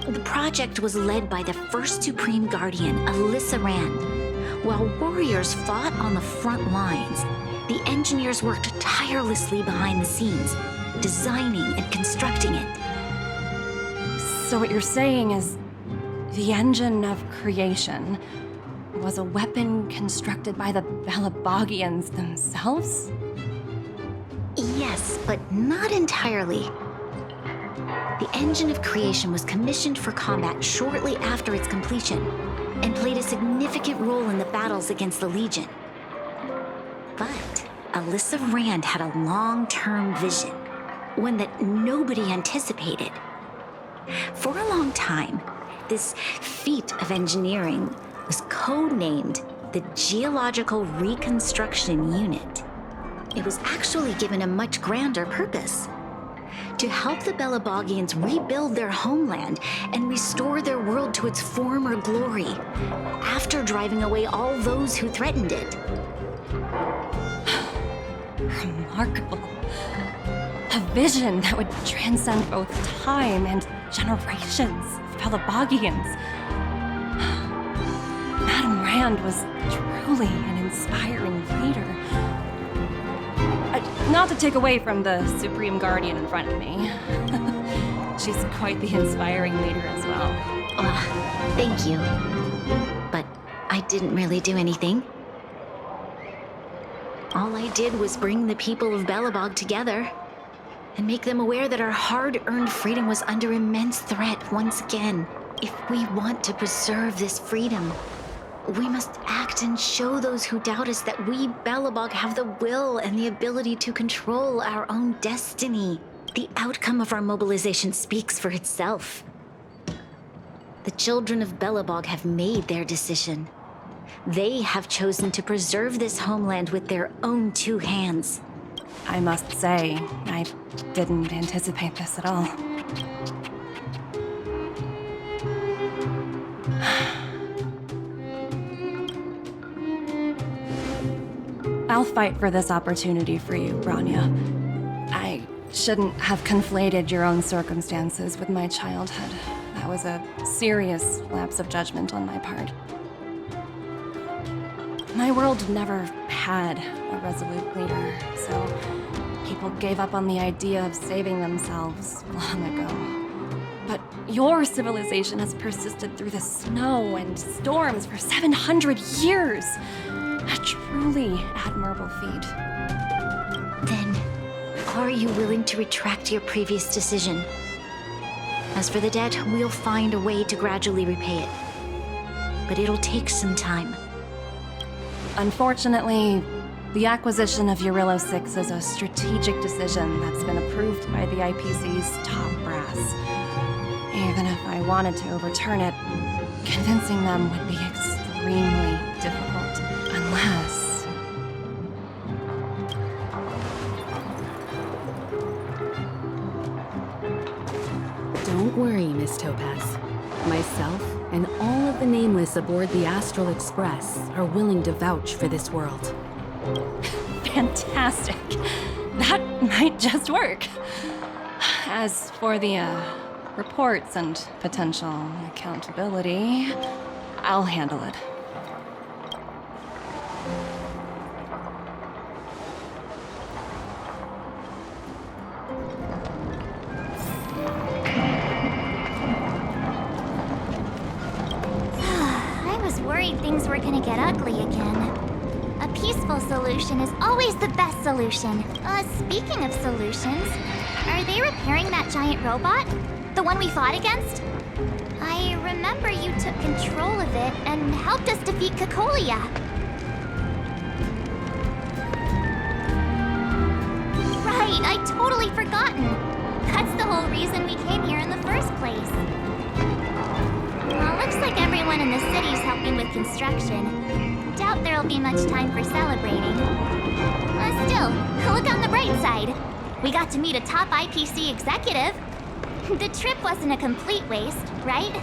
The project was led by the first Supreme Guardian, Alyssa Rand. While warriors fought on the front lines, the engineers worked tirelessly behind the scenes, designing and constructing it. So what you're saying is, the Engine of Creation was a weapon constructed by the Bleaghians themselves? Yes, but not entirely. The Engine of Creation was commissioned for combat shortly after its completion, and played a significant role in the battles against the Legion. But Alyssa Rand had a long-term vision, one that nobody anticipated. For a long time, this feat of engineering was codenamed the Geological Reconstruction Unit. It was actually given a much grander purpose. to help the Belabogians rebuild their homeland and restore their world to its former glory, after driving away all those who threatened it. Remarkable. A vision that would transcend both time and generations of Belabogians. Madame Rand was truly an inspiring leader. Not to take away from the Supreme Guardian in front of me. She's quite the inspiring leader as well. Thank you. But I didn't really do anything. All I did was bring the people of Belobog together and make them aware that our hard-earned freedom was under immense threat once again. If we want to preserve this freedom, we must act and show those who doubt us that we, Belobog, have the will and the ability to control our own destiny. The outcome of our mobilization speaks for itself. The children of Belobog have made their decision. They have chosen to preserve this homeland with their own two hands. I must say, I didn't anticipate this at all. I'll fight for this opportunity for you, Bronya. I shouldn't have conflated your own circumstances with my childhood. That was a serious lapse of judgment on my part. My world never had a resolute leader, so people gave up on the idea of saving themselves long ago. But your civilization has persisted through the snow and storms for 700 years. A truly admirable feat. Then, are you willing to retract your previous decision? As for the debt, we'll find a way to gradually repay it. But it'll take some time. Unfortunately, the acquisition of Urillo 6 is a strategic decision that's been approved by the IPC's top brass. Even if I wanted to overturn it, convincing them would be extremely difficult. Unless... Don't worry, Miss Topaz. Myself and all of the Nameless aboard the Astral Express are willing to vouch for this world. Fantastic. That might just work. As for the, reports and potential accountability, I'll handle it. Things were gonna get ugly again. A peaceful solution is always the best solution. Speaking of solutions, are they repairing that giant robot? The one we fought against? I remember you took control of it and helped us defeat Cacolia. Right, I'd totally forgotten. That's the whole reason we came here in the first place. Well, looks like everyone in the city's helping with construction. Doubt there'll be much time for celebrating. Still, look on the bright side. We got to meet a top IPC executive. The trip wasn't a complete waste, right?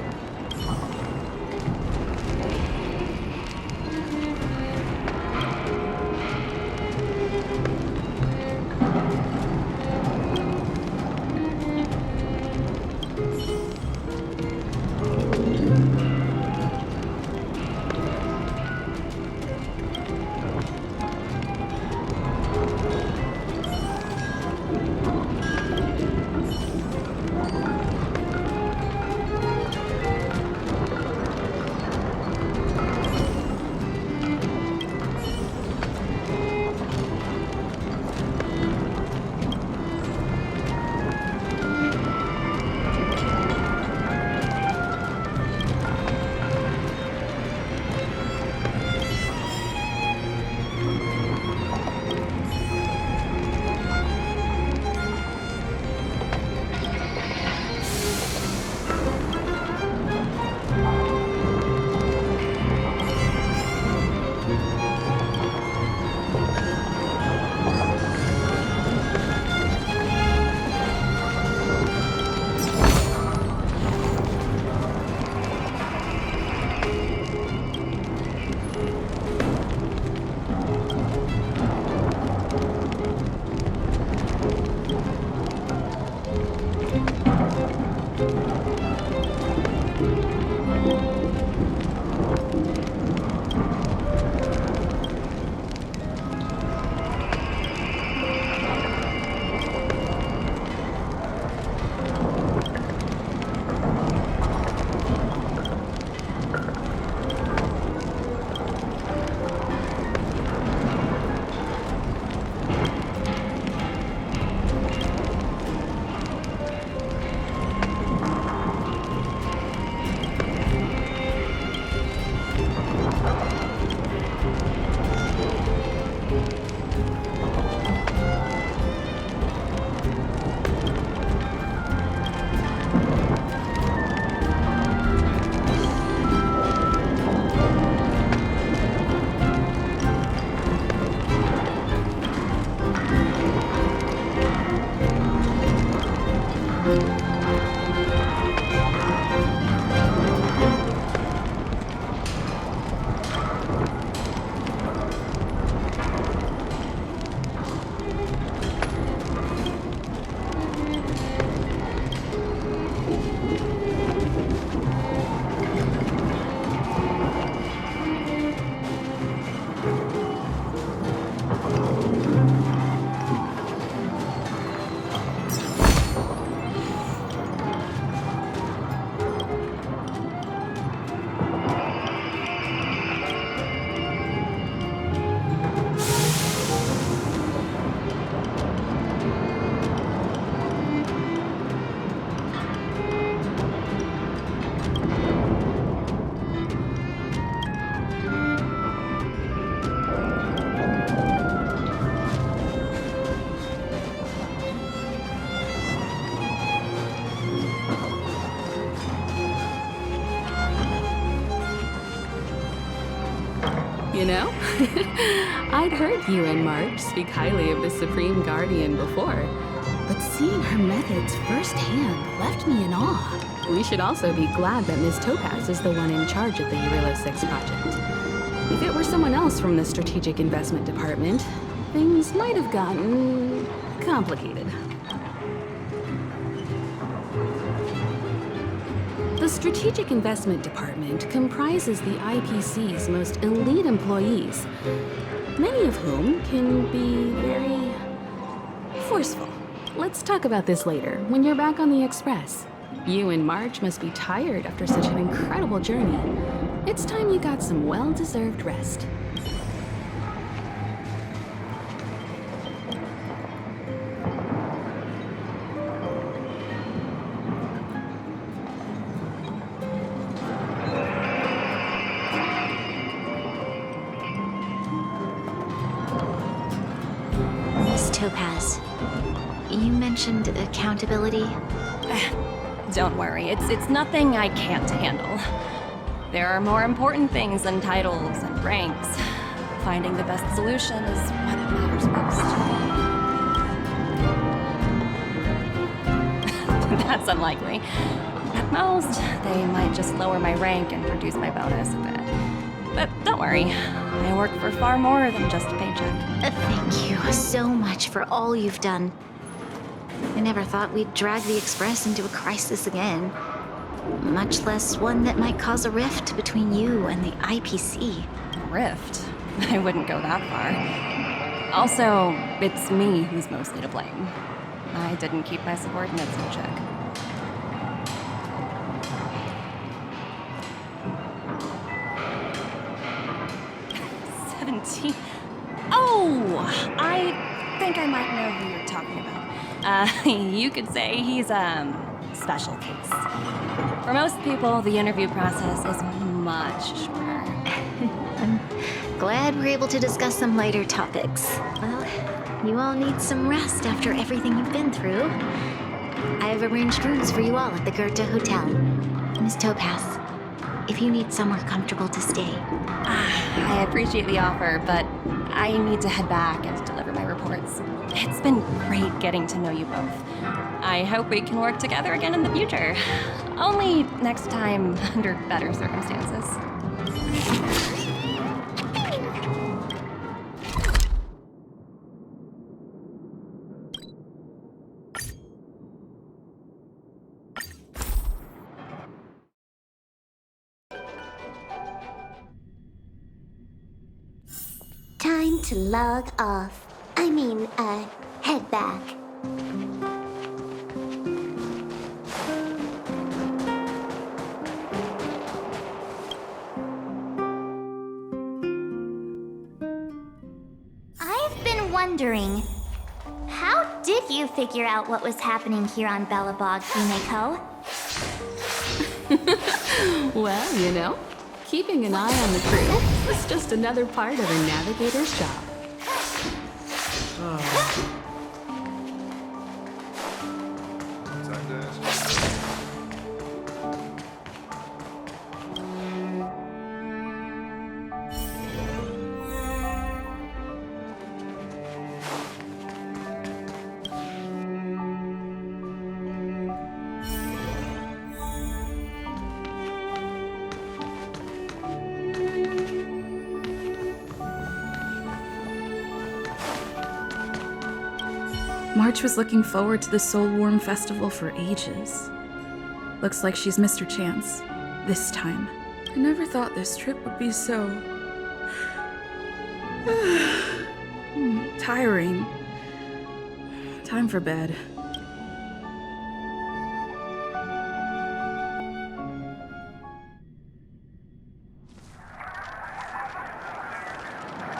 You know? I'd heard you and March speak highly of the Supreme Guardian before, but seeing her methods firsthand left me in awe. We should also be glad that Ms. Topaz is the one in charge of the Eurilo 6 project. If it were someone else from the Strategic Investment Department, things might have gotten complicated. The Strategic Investment Department comprises the IPC's most elite employees, many of whom can be very forceful. Let's talk about this later, when you're back on the Express. You and March must be tired after such an incredible journey. It's time you got some well-deserved rest. Miss Topaz, you mentioned accountability. Don't worry, it's nothing I can't handle. There are more important things than titles and ranks. Finding the best solution is what matters most. That's unlikely. At most, they might just lower my rank and reduce my bonus a bit. But don't worry, I work for far more than just a paycheck. Thank you so much for all you've done. I never thought we'd drag the Express into a crisis again. Much less one that might cause a rift between you and the IPC. Rift? I wouldn't go that far. Also, it's me who's mostly to blame. I didn't keep my subordinates in check. Oh! I think I might know who you're talking about. You could say he's a special case. For most people, the interview process is much shorter. I'm glad we're able to discuss some lighter topics. Well, you all need some rest after everything you've been through. I've arranged rooms for you all at the Goethe Hotel. Miss Topaz, if you need somewhere comfortable to stay. I appreciate the offer, but I need to head back and deliver my reports. It's been great getting to know you both. I hope we can work together again in the future. Only next time under better circumstances. Time to log off. Head back. I've been wondering, how did you figure out what was happening here on Belobog, Himeko? Well, you know, keeping an eye on the crew is just another part of a navigator's job. March was looking forward to the Soulwarm Festival for ages. Looks like she's missed her chance. This time. I never thought this trip would be so... tiring. Time for bed.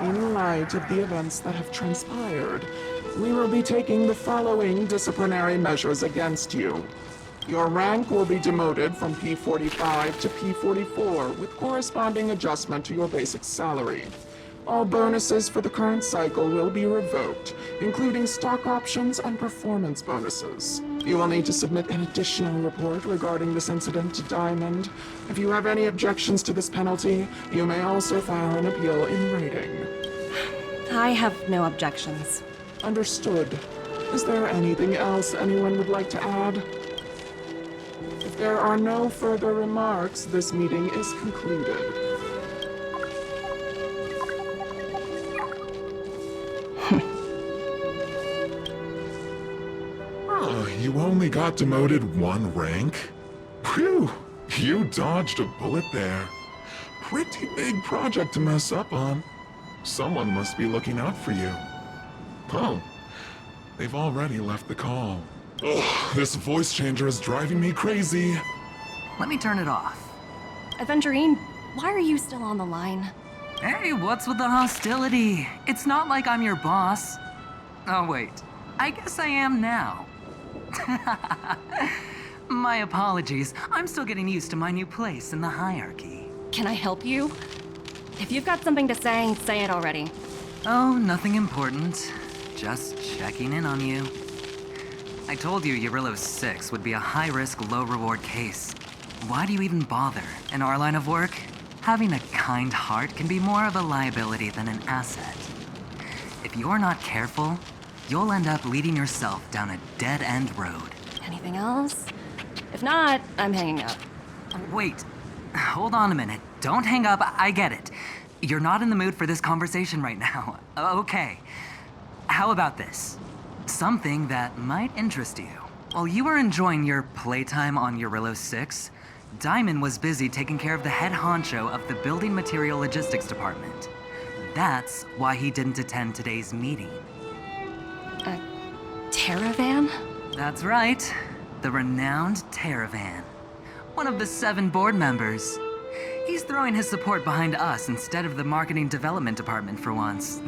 In light of the events that have transpired, we will be taking the following disciplinary measures against you. Your rank will be demoted from P45 to P44 with corresponding adjustment to your basic salary. All bonuses for the current cycle will be revoked, including stock options and performance bonuses. You will need to submit an additional report regarding this incident to Diamond. If you have any objections to this penalty, you may also file an appeal in writing. I have no objections. Understood. Is there anything else anyone would like to add? If there are no further remarks, this meeting is concluded. You only got demoted 1 rank? Phew! You dodged a bullet there. Pretty big project to mess up on. Someone must be looking out for you. Oh, they've already left the call. Ugh, this voice changer is driving me crazy. Let me turn it off. Aventurine, why are you still on the line? Hey, what's with the hostility? It's not like I'm your boss. Oh, wait. I guess I am now. My apologies. I'm still getting used to my new place in the hierarchy. Can I help you? If you've got something to say it already. Oh, nothing important. Just checking in on you. I told you Eurillo 6 would be a high-risk, low-reward case. Why do you even bother? In our line of work, having a kind heart can be more of a liability than an asset. If you're not careful, you'll end up leading yourself down a dead-end road. Anything else? If not, I'm hanging up. Wait. Hold on a minute. Don't hang up. I get it. You're not in the mood for this conversation right now. Okay. How about this? Something that might interest you. While you were enjoying your playtime on Eurillo 6, Diamond was busy taking care of the head honcho of the Building Material Logistics Department. That's why he didn't attend today's meeting. A Terravan? That's right. The renowned Terravan. One of the 7 board members. He's throwing his support behind us instead of the Marketing Development Department for once.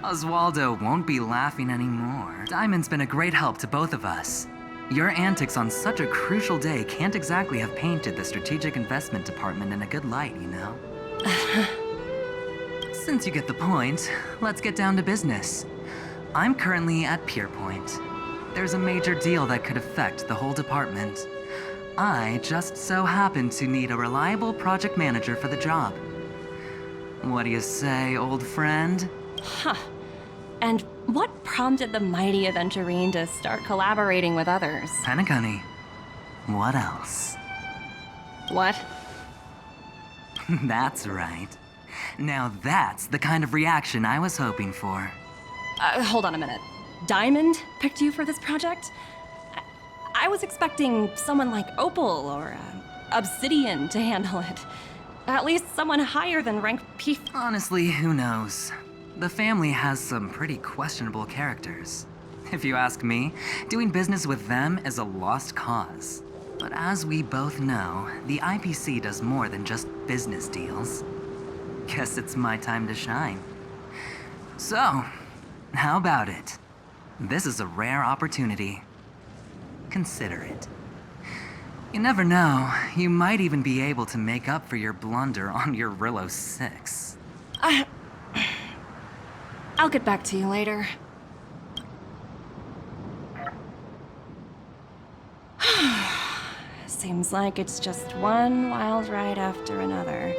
Oswaldo won't be laughing anymore. Diamond's been a great help to both of us. Your antics on such a crucial day can't exactly have painted the Strategic Investment Department in a good light, you know? Since you get the point, let's get down to business. I'm currently at Pierpoint. There's a major deal that could affect the whole department. I just so happen to need a reliable project manager for the job. What do you say, old friend? Huh. And what prompted the mighty Aventurine to start collaborating with others? Penacony. What else? What? That's right. Now that's the kind of reaction I was hoping for. Hold on a minute. Diamond picked you for this project? I was expecting someone like Opal or Obsidian to handle it. At least someone higher than rank P. Honestly, who knows? The family has some pretty questionable characters. If you ask me, doing business with them is a lost cause. But as we both know, the IPC does more than just business deals. Guess it's my time to shine. So, how about it? This is a rare opportunity. Consider it. You never know, you might even be able to make up for your blunder on your Rillo 6. I'll get back to you later. Seems like it's just one wild ride after another.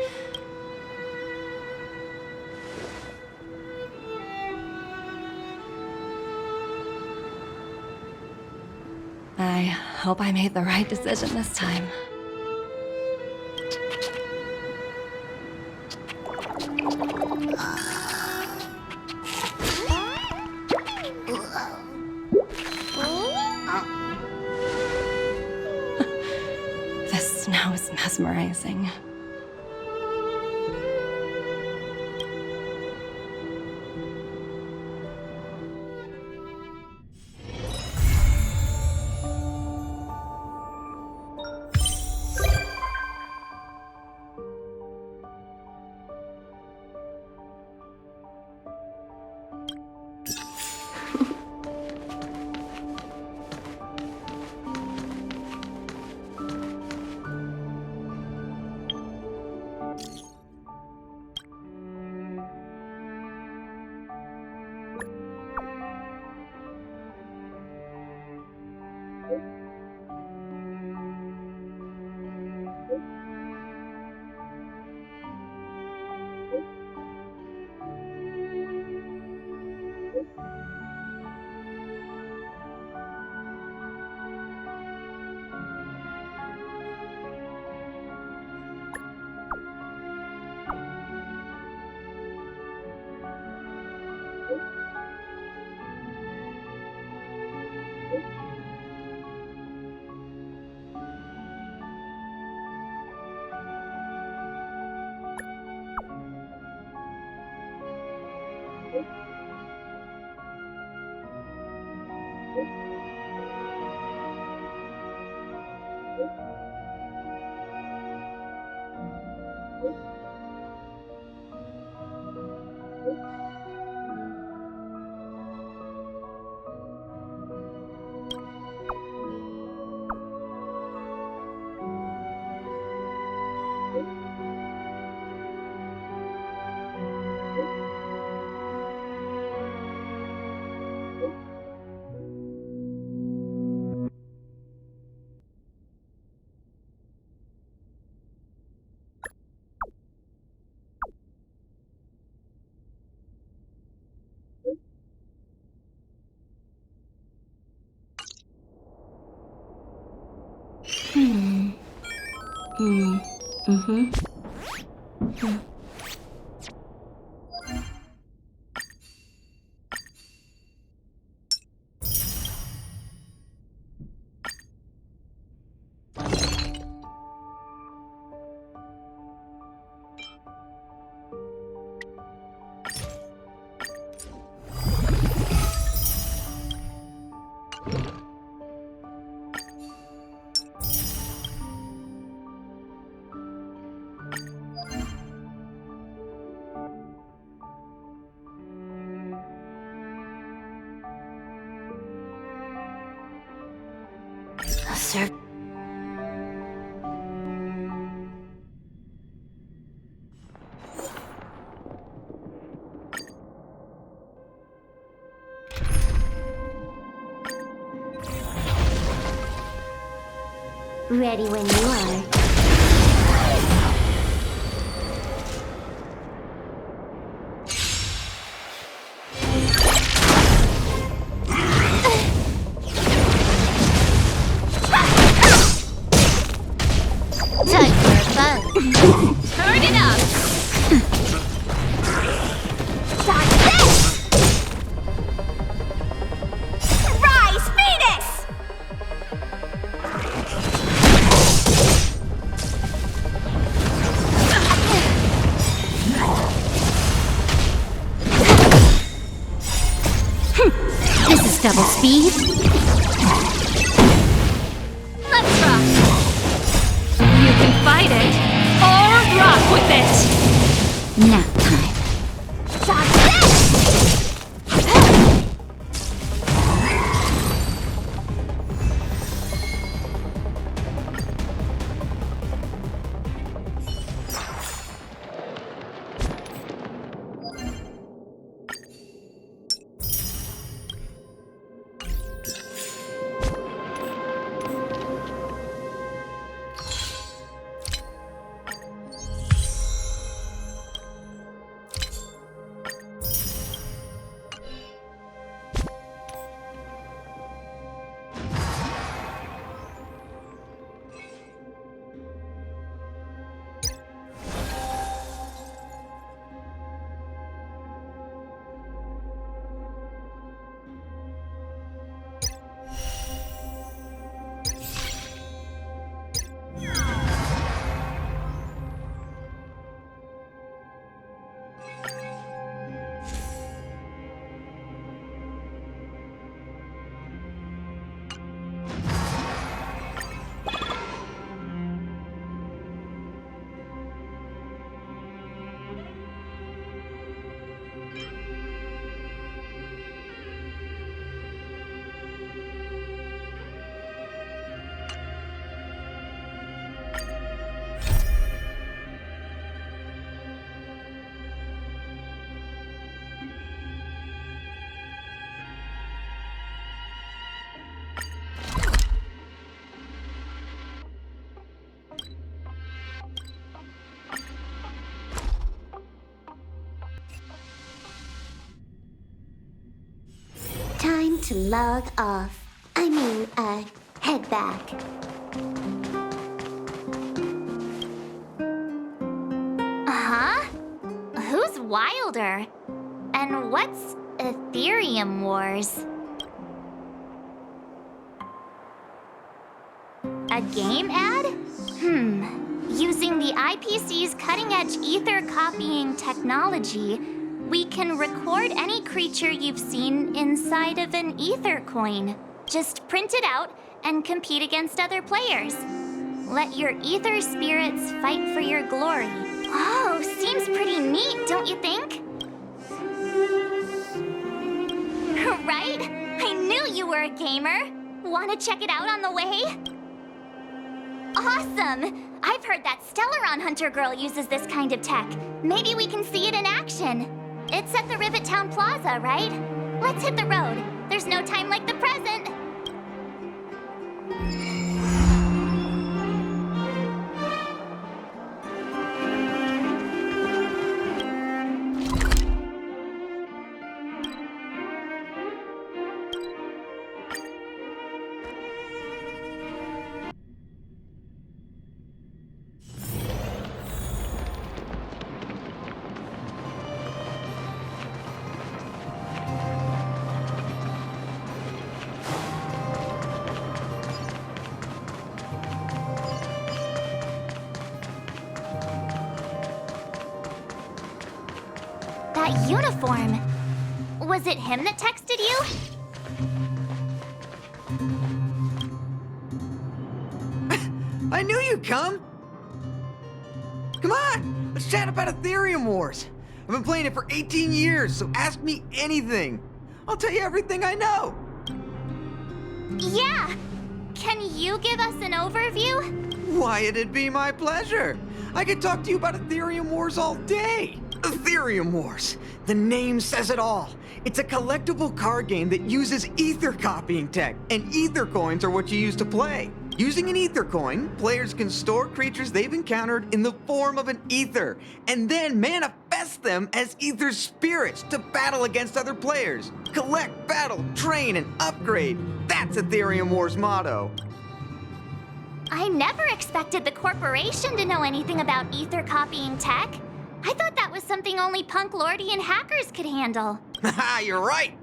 I hope I made the right decision this time. The snow is mesmerizing. Sir. Ready when you are. Turn it up! Rise, Phoenix! Double speed. Let's rock. You can fight it, or rock with it. Nap time. Time to log off. Head back. Huh? Who's Wilder? And what's Aetherium Wars? A game ad? Using the IPC's cutting-edge ether copying technology, we can record any creature you've seen inside of an ether coin. Just print it out and compete against other players. Let your ether spirits fight for your glory. Oh, seems pretty neat, don't you think? Right? I knew you were a gamer. Want to check it out on the way? Awesome! I've heard that Stellaron Hunter girl uses this kind of tech. Maybe we can see it in action. It's at the Rivet Town Plaza, right? Let's hit the road. There's no time like the present. That uniform. Was it him that texted you? I knew you'd come! Come on! Let's chat about Aetherium Wars! I've been playing it for 18 years, so ask me anything! I'll tell you everything I know! Yeah! Can you give us an overview? Why, it'd be my pleasure! I could talk to you about Aetherium Wars all day! Aetherium Wars! The name says it all! It's a collectible card game that uses ether copying tech, and ether coins are what you use to play. Using an ether coin, players can store creatures they've encountered in the form of an ether, and then manifest them as ether spirits to battle against other players. Collect, battle, train, and upgrade. That's Aetherium Wars' motto. I never expected the corporation to know anything about ether copying tech. I thought that was something only punk lordy hackers could handle. Haha, you're right!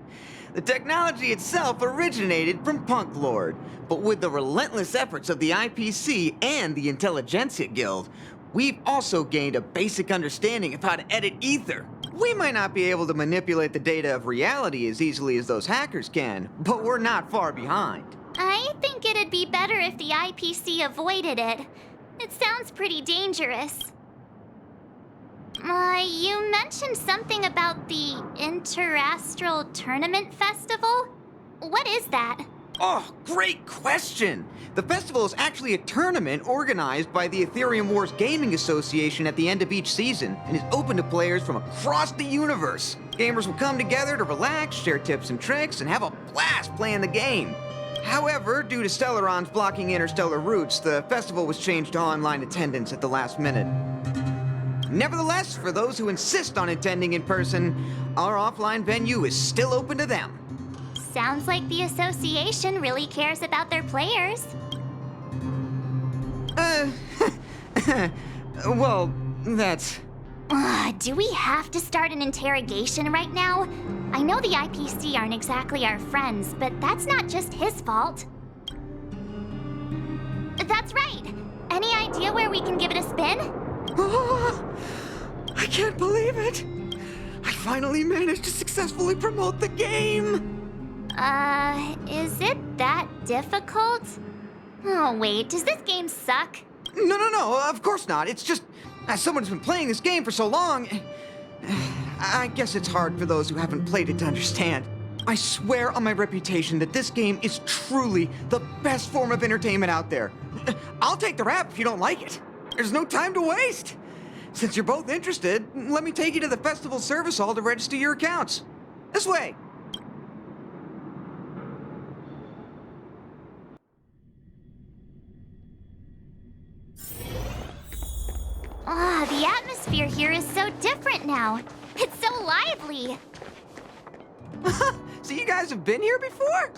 The technology itself originated from Punk Lord, but with the relentless efforts of the IPC and the Intelligentsia Guild, we've also gained a basic understanding of how to edit ether. We might not be able to manipulate the data of reality as easily as those hackers can, but we're not far behind. I think it'd be better if the IPC avoided it. It sounds pretty dangerous. You mentioned something about the Interastral Tournament Festival? What is that? Oh, great question! The festival is actually a tournament organized by the Aetherium Wars Gaming Association at the end of each season, and is open to players from across the universe. Gamers will come together to relax, share tips and tricks, and have a blast playing the game. However, due to Stellarons blocking interstellar routes, the festival was changed to online attendance at the last minute. Nevertheless, for those who insist on attending in person, our offline venue is still open to them. Sounds like the association really cares about their players. Well, that's... Do we have to start an interrogation right now? I know the IPC aren't exactly our friends, but that's not just his fault. That's right! Any idea where we can give it a spin? I can't believe it! I finally managed to successfully promote the game! Is it that difficult? Oh, wait, does this game suck? No, of course not. It's just, as someone who's been playing this game for so long, I guess it's hard for those who haven't played it to understand. I swear on my reputation that this game is truly the best form of entertainment out there. I'll take the rap if you don't like it. There's no time to waste. Since you're both interested, let me take you to the festival service hall to register your accounts. This way. The atmosphere here is so different now. It's so lively. So you guys have been here before?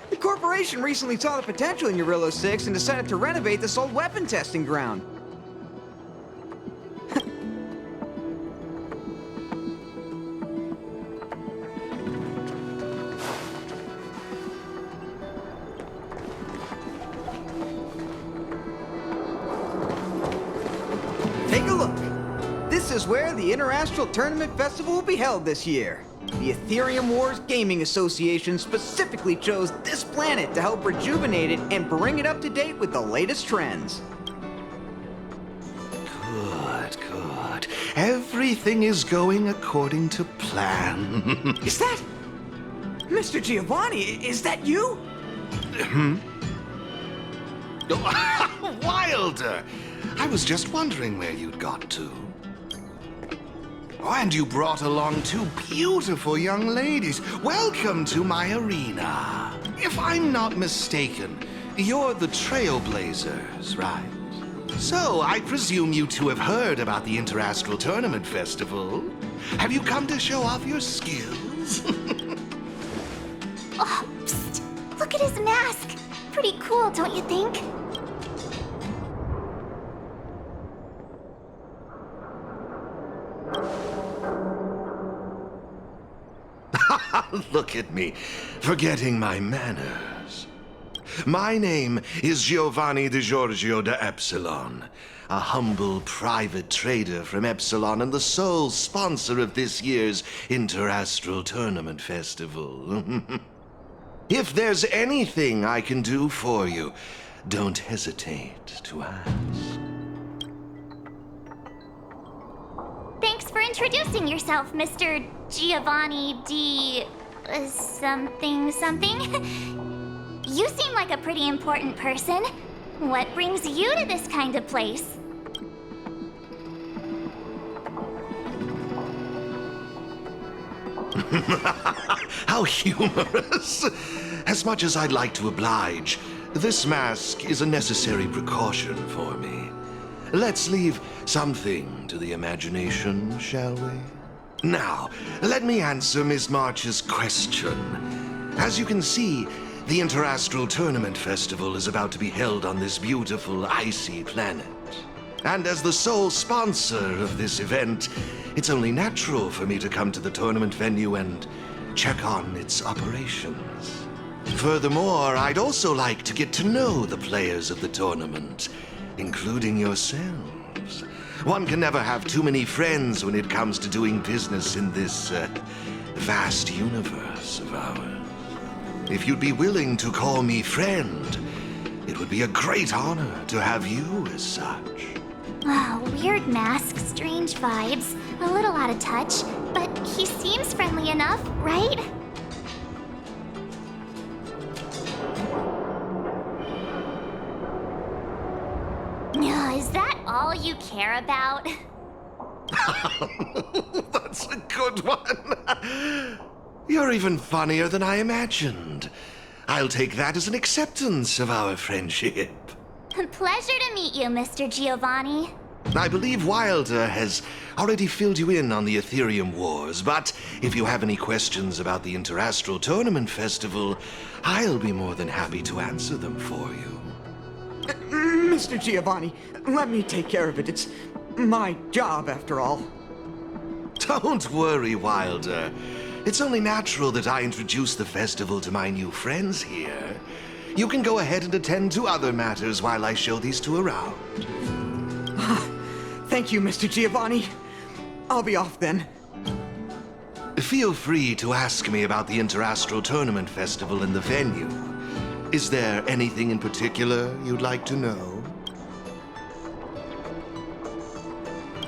The corporation recently saw the potential in Urillo 6 and decided to renovate this old weapon testing ground. Take a look. This is where the Interastral Tournament Festival will be held this year. The Aetherium Wars Gaming Association specifically chose this planet to help rejuvenate it and bring it up to date with the latest trends. Good. Everything is going according to plan. Is that... Mr. Giovanni, is that you? Wilder! I was just wondering where you'd got to. Oh, and you brought along two beautiful young ladies. Welcome to my arena. If I'm not mistaken, you're the Trailblazers, right? So, I presume you two have heard about the Interastral Tournament Festival. Have you come to show off your skills? Oh, psst! Look at his mask! Pretty cool, don't you think? Look at me, forgetting my manners. My name is Giovanni Di Giorgio de Epsilon, a humble private trader from Epsilon and the sole sponsor of this year's Interastral Tournament Festival. If there's anything I can do for you, don't hesitate to ask. Thanks for introducing yourself, Mr. Giovanni D... something. You seem like a pretty important person. What brings you to this kind of place? How humorous! As much as I'd like to oblige, this mask is a necessary precaution for me. Let's leave something to the imagination, shall we? Now, let me answer Ms. March's question. As you can see, the Interastral Tournament Festival is about to be held on this beautiful, icy planet. And as the sole sponsor of this event, it's only natural for me to come to the tournament venue and check on its operations. Furthermore, I'd also like to get to know the players of the tournament, including yourselves. course. One can never have too many friends when it comes to doing business in this vast universe of ours. If you'd be willing to call me friend, it would be a great honor to have you as such. Wow, weird mask, strange vibes, a little out of touch, but he seems friendly enough, right? Is that all you care about? That's a good one. You're even funnier than I imagined. I'll take that as an acceptance of our friendship. Pleasure to meet you, Mr. Giovanni. I believe Wilder has already filled you in on the Aetherium Wars, but if you have any questions about the Interastral Tournament Festival, I'll be more than happy to answer them for you. Mr. Giovanni, let me take care of it. It's my job, after all. Don't worry, Wilder. It's only natural that I introduce the festival to my new friends here. You can go ahead and attend to other matters while I show these two around. Thank you, Mr. Giovanni. I'll be off then. Feel free to ask me about the Interastral Tournament Festival and the venue. Is there anything in particular you'd like to know?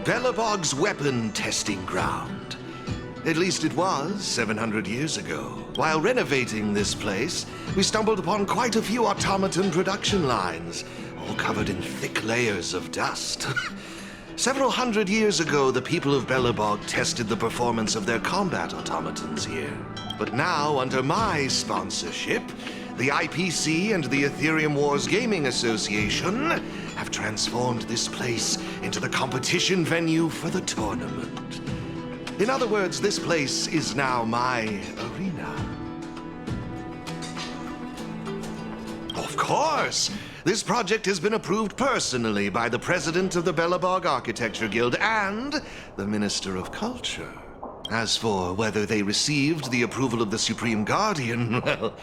Belobog's weapon testing ground. At least it was 700 years ago. While renovating this place, we stumbled upon quite a few automaton production lines, all covered in thick layers of dust. Several hundred years ago, the people of Belobog tested the performance of their combat automatons here. But now, under my sponsorship, the IPC and the Aetherium Wars Gaming Association have transformed this place into the competition venue for the tournament. In other words, this place is now my arena. Of course! This project has been approved personally by the president of the Belobog Architecture Guild and the Minister of Culture. As for whether they received the approval of the Supreme Guardian, well,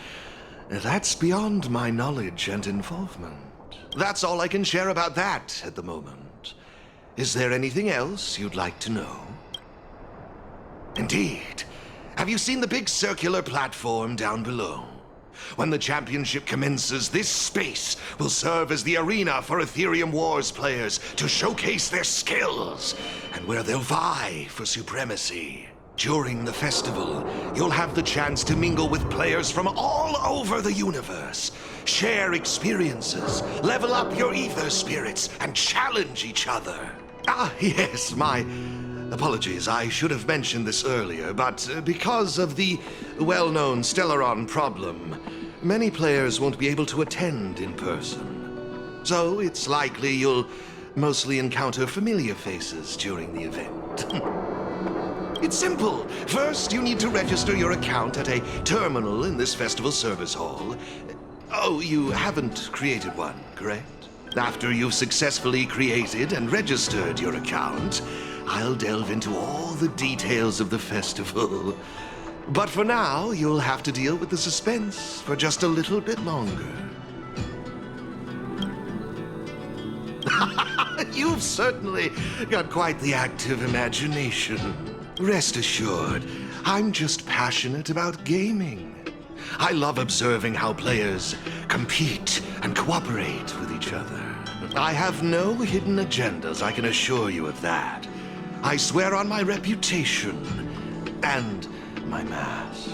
that's beyond my knowledge and involvement. That's all I can share about that at the moment. Is there anything else you'd like to know? Indeed. Have you seen the big circular platform down below? When the championship commences, this space will serve as the arena for Aetherium Wars players to showcase their skills, and where they'll vie for supremacy. During the festival, you'll have the chance to mingle with players from all over the universe, share experiences, level up your ether spirits, and challenge each other. Ah, yes, my apologies. I should have mentioned this earlier, but because of the well-known Stellaron problem, many players won't be able to attend in person. So it's likely you'll mostly encounter familiar faces during the event. It's simple. First, you need to register your account at a terminal in this festival service hall. Oh, you haven't created one, correct? After you've successfully created and registered your account, I'll delve into all the details of the festival. But for now, you'll have to deal with the suspense for just a little bit longer. You've certainly got quite the active imagination. Rest assured, I'm just passionate about gaming. I love observing how players compete and cooperate with each other. I have no hidden agendas, I can assure you of that. I swear on my reputation and my mask.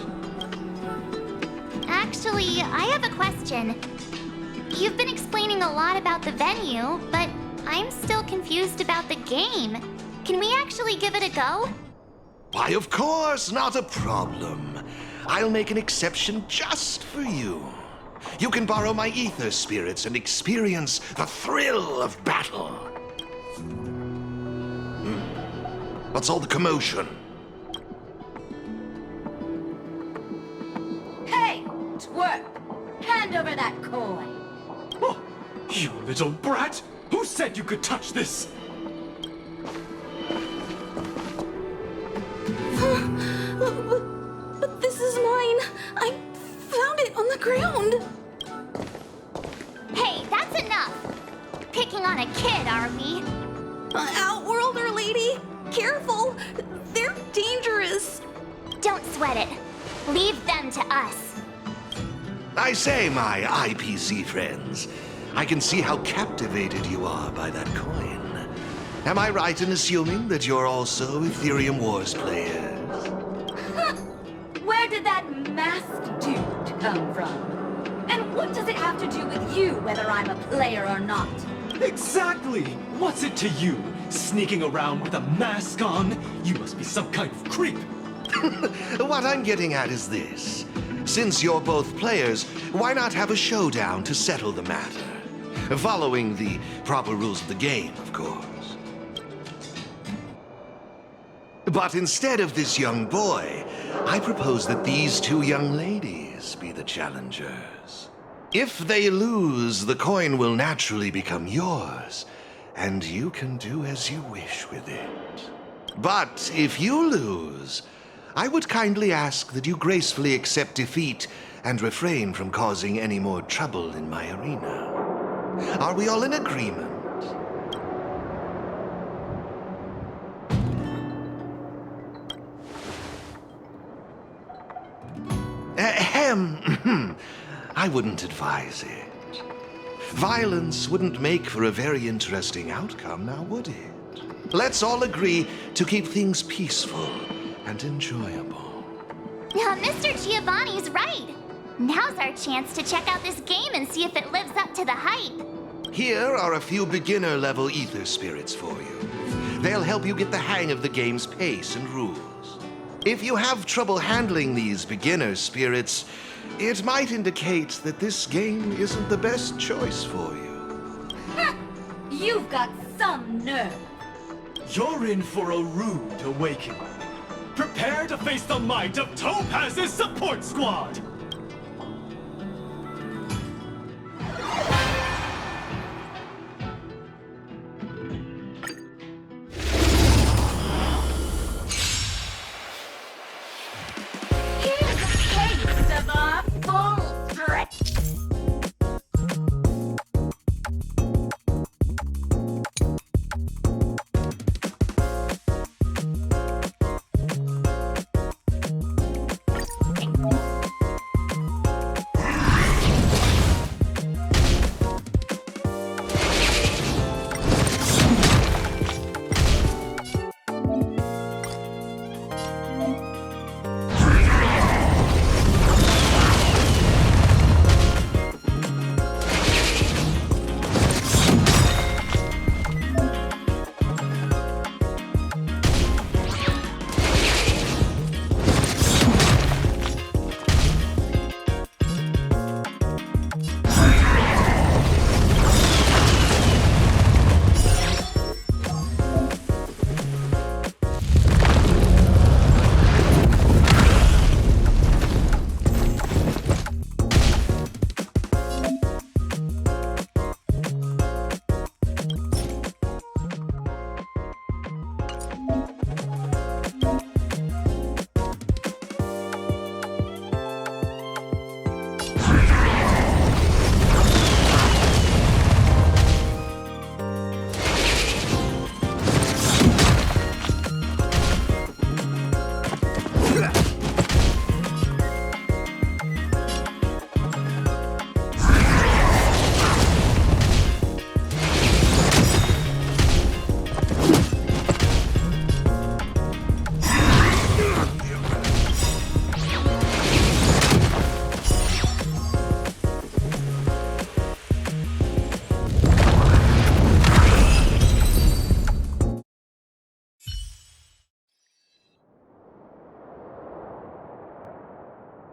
Actually, I have a question. You've been explaining a lot about the venue, but I'm still confused about the game. Can we actually give it a go? Why, of course, not a problem. I'll make an exception just for you. You can borrow my ether spirits and experience the thrill of battle. What's all the commotion? Hey, twerp! Hand over that coin! Oh, you little brat! Who said you could touch this? But this is mine. I found it on the ground. Hey, that's enough! Picking on a kid, are we? Forget it. Leave them to us. I say, my IPC friends, I can see how captivated you are by that coin. Am I right in assuming that you're also Aetherium Wars players? Where did that masked dude come from? And what does it have to do with you, whether I'm a player or not? Exactly! What's it to you? Sneaking around with a mask on? You must be some kind of creep. What I'm getting at is this. Since you're both players, why not have a showdown to settle the matter? Following the proper rules of the game, of course. But instead of this young boy, I propose that these two young ladies be the challengers. If they lose, the coin will naturally become yours, and you can do as you wish with it. But if you lose, I would kindly ask that you gracefully accept defeat and refrain from causing any more trouble in my arena. Are we all in agreement? I wouldn't advise it. Violence wouldn't make for a very interesting outcome, now would it? Let's all agree to keep things peaceful and enjoyable. Mr. Giovanni's right. Now's our chance to check out this game and see if it lives up to the hype. Here are a few beginner-level ether spirits for you. They'll help you get the hang of the game's pace and rules. If you have trouble handling these beginner spirits, it might indicate that this game isn't the best choice for you. You've got some nerve. You're in for a rude awakening. Prepare to face the might of Topaz's support squad!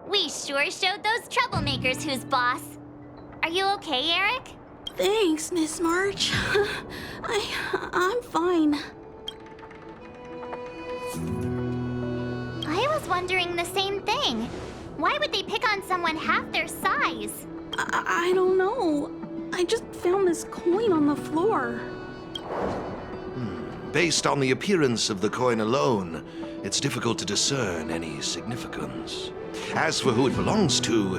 We sure showed those troublemakers who's boss. Are you okay, Eric? Thanks, Miss March. I'm fine. I was wondering the same thing. Why would they pick on someone half their size? I don't know. I just found this coin on the floor. Based on the appearance of the coin alone, it's difficult to discern any significance. As for who it belongs to,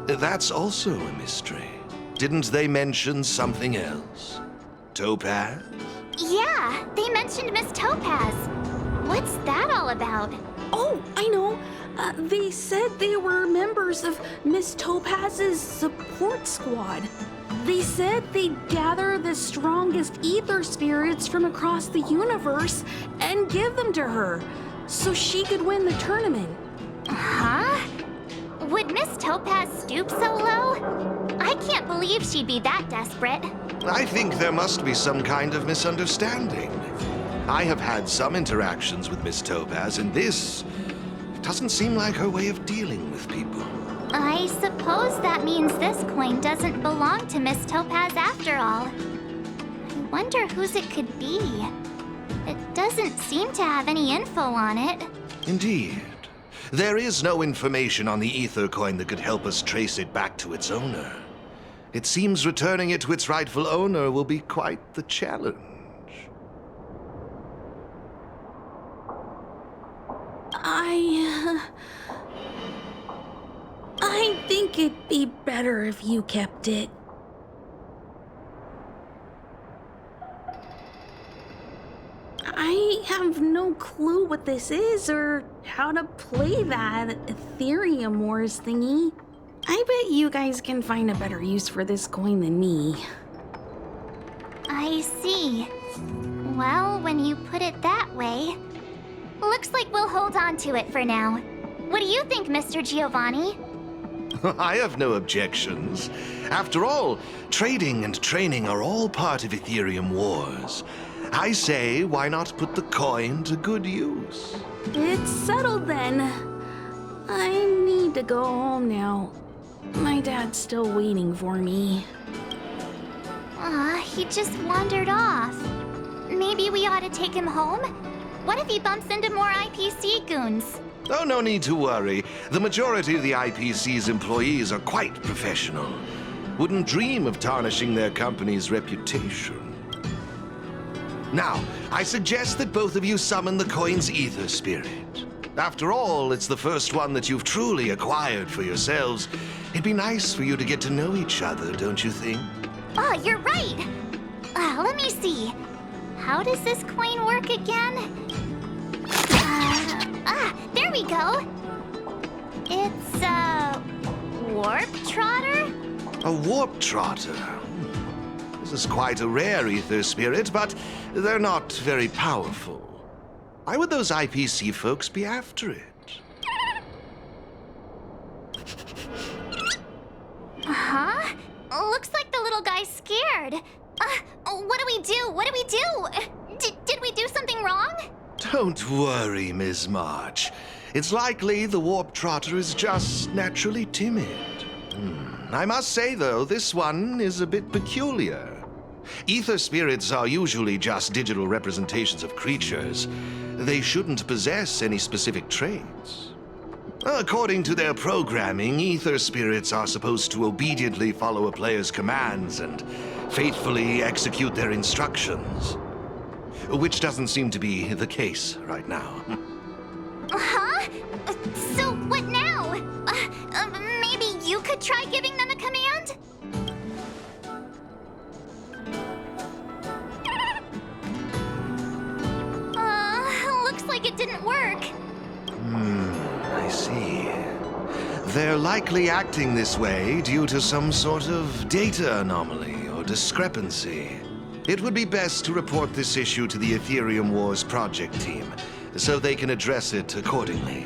that's also a mystery. Didn't they mention something else? Topaz? Yeah, they mentioned Miss Topaz. What's that all about? Oh, I know. They said they were members of Miss Topaz's support squad. They said they'd gather the strongest ether spirits from across the universe and give them to her, so she could win the tournament. Huh? Would Miss Topaz stoop so low? I can't believe she'd be that desperate. I think there must be some kind of misunderstanding. I have had some interactions with Miss Topaz, and this doesn't seem like her way of dealing with people. I suppose that means this coin doesn't belong to Miss Topaz after all. I wonder whose it could be. It doesn't seem to have any info on it. Indeed. There is no information on the ether coin that could help us trace it back to its owner. It seems returning it to its rightful owner will be quite the challenge. I think it'd be better if you kept it. I have no clue what this is or how to play that Aetherium Wars thingy. I bet you guys can find a better use for this coin than me. I see. Well, when you put it that way, looks like we'll hold on to it for now. What do you think, Mr. Giovanni? I have no objections. After all, trading and training are all part of Aetherium Wars. I say, why not put the coin to good use? It's settled then. I need to go home now. My dad's still waiting for me. He just wandered off. Maybe we ought to take him home? What if he bumps into more IPC goons? Oh, no need to worry. The majority of the IPC's employees are quite professional. Wouldn't dream of tarnishing their company's reputation. Now, I suggest that both of you summon the coin's ether spirit. After all, it's the first one that you've truly acquired for yourselves. It'd be nice for you to get to know each other, don't you think? Oh, you're right! Let me see. How does this coin work again? There we go! It's a warp trotter? A warp trotter? This is quite a rare ether spirit, but they're not very powerful. Why would those IPC folks be after it? Huh? Looks like the little guy's scared. What do we do? What do we do? Did we do something wrong? Don't worry, Ms. March. It's likely the warp trotter is just naturally timid. I must say, though, this one is a bit peculiar. Ether spirits are usually just digital representations of creatures. They shouldn't possess any specific traits. According to their programming, ether spirits are supposed to obediently follow a player's commands and faithfully execute their instructions. Which doesn't seem to be the case right now. Huh? So what now? Maybe you could try giving them a command? Looks like it didn't work. I see. They're likely acting this way due to some sort of data anomaly or discrepancy. It would be best to report this issue to the Aetherium Wars project team, so they can address it accordingly.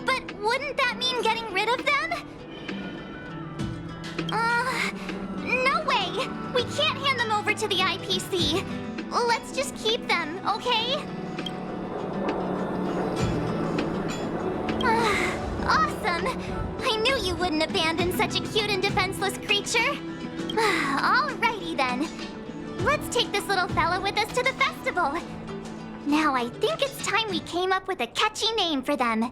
But wouldn't that mean getting rid of them? No way! We can't hand them over to the IPC. Let's just keep them, okay? Awesome! I knew you wouldn't abandon such a cute and defenseless creature. Alrighty then. Let's take this little fella with us to the festival. Now I think it's time we came up with a catchy name for them.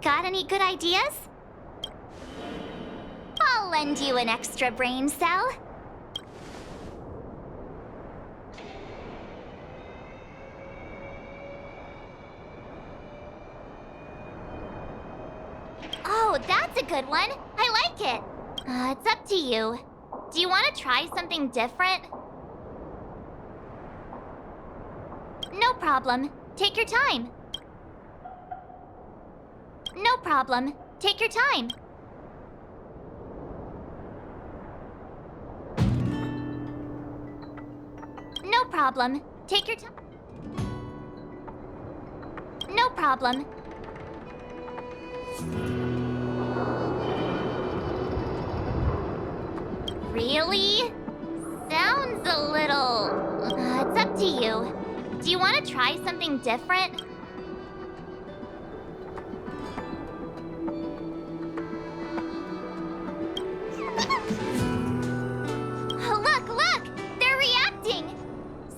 Got any good ideas? I'll lend you an extra brain cell. Oh, that's a good one. I like it. It's up to you. Do you want to try something different? No problem. Take your time. No problem. Take your time. No problem. Take your time. No problem. Really? Sounds a little... it's up to you. Do you want to try something different? Look! They're reacting!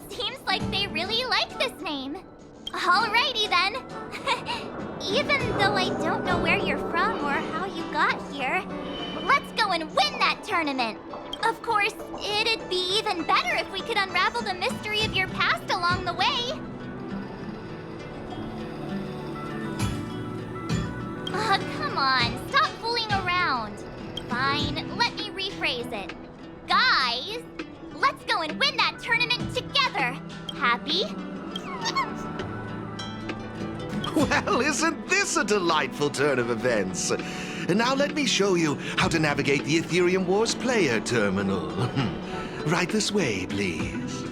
Seems like they really like this name. Alrighty then. Even though I don't know where you're from or how you got here, let's go and win that tournament! Of course, it'd be even better if we could unravel the mystery of your past along the way. Come on, stop fooling around. Fine, let me rephrase it. Guys, let's go and win that tournament together. Happy? Well, isn't this a delightful turn of events? Now let me show you how to navigate the Aetherium Wars player terminal. Right this way, please.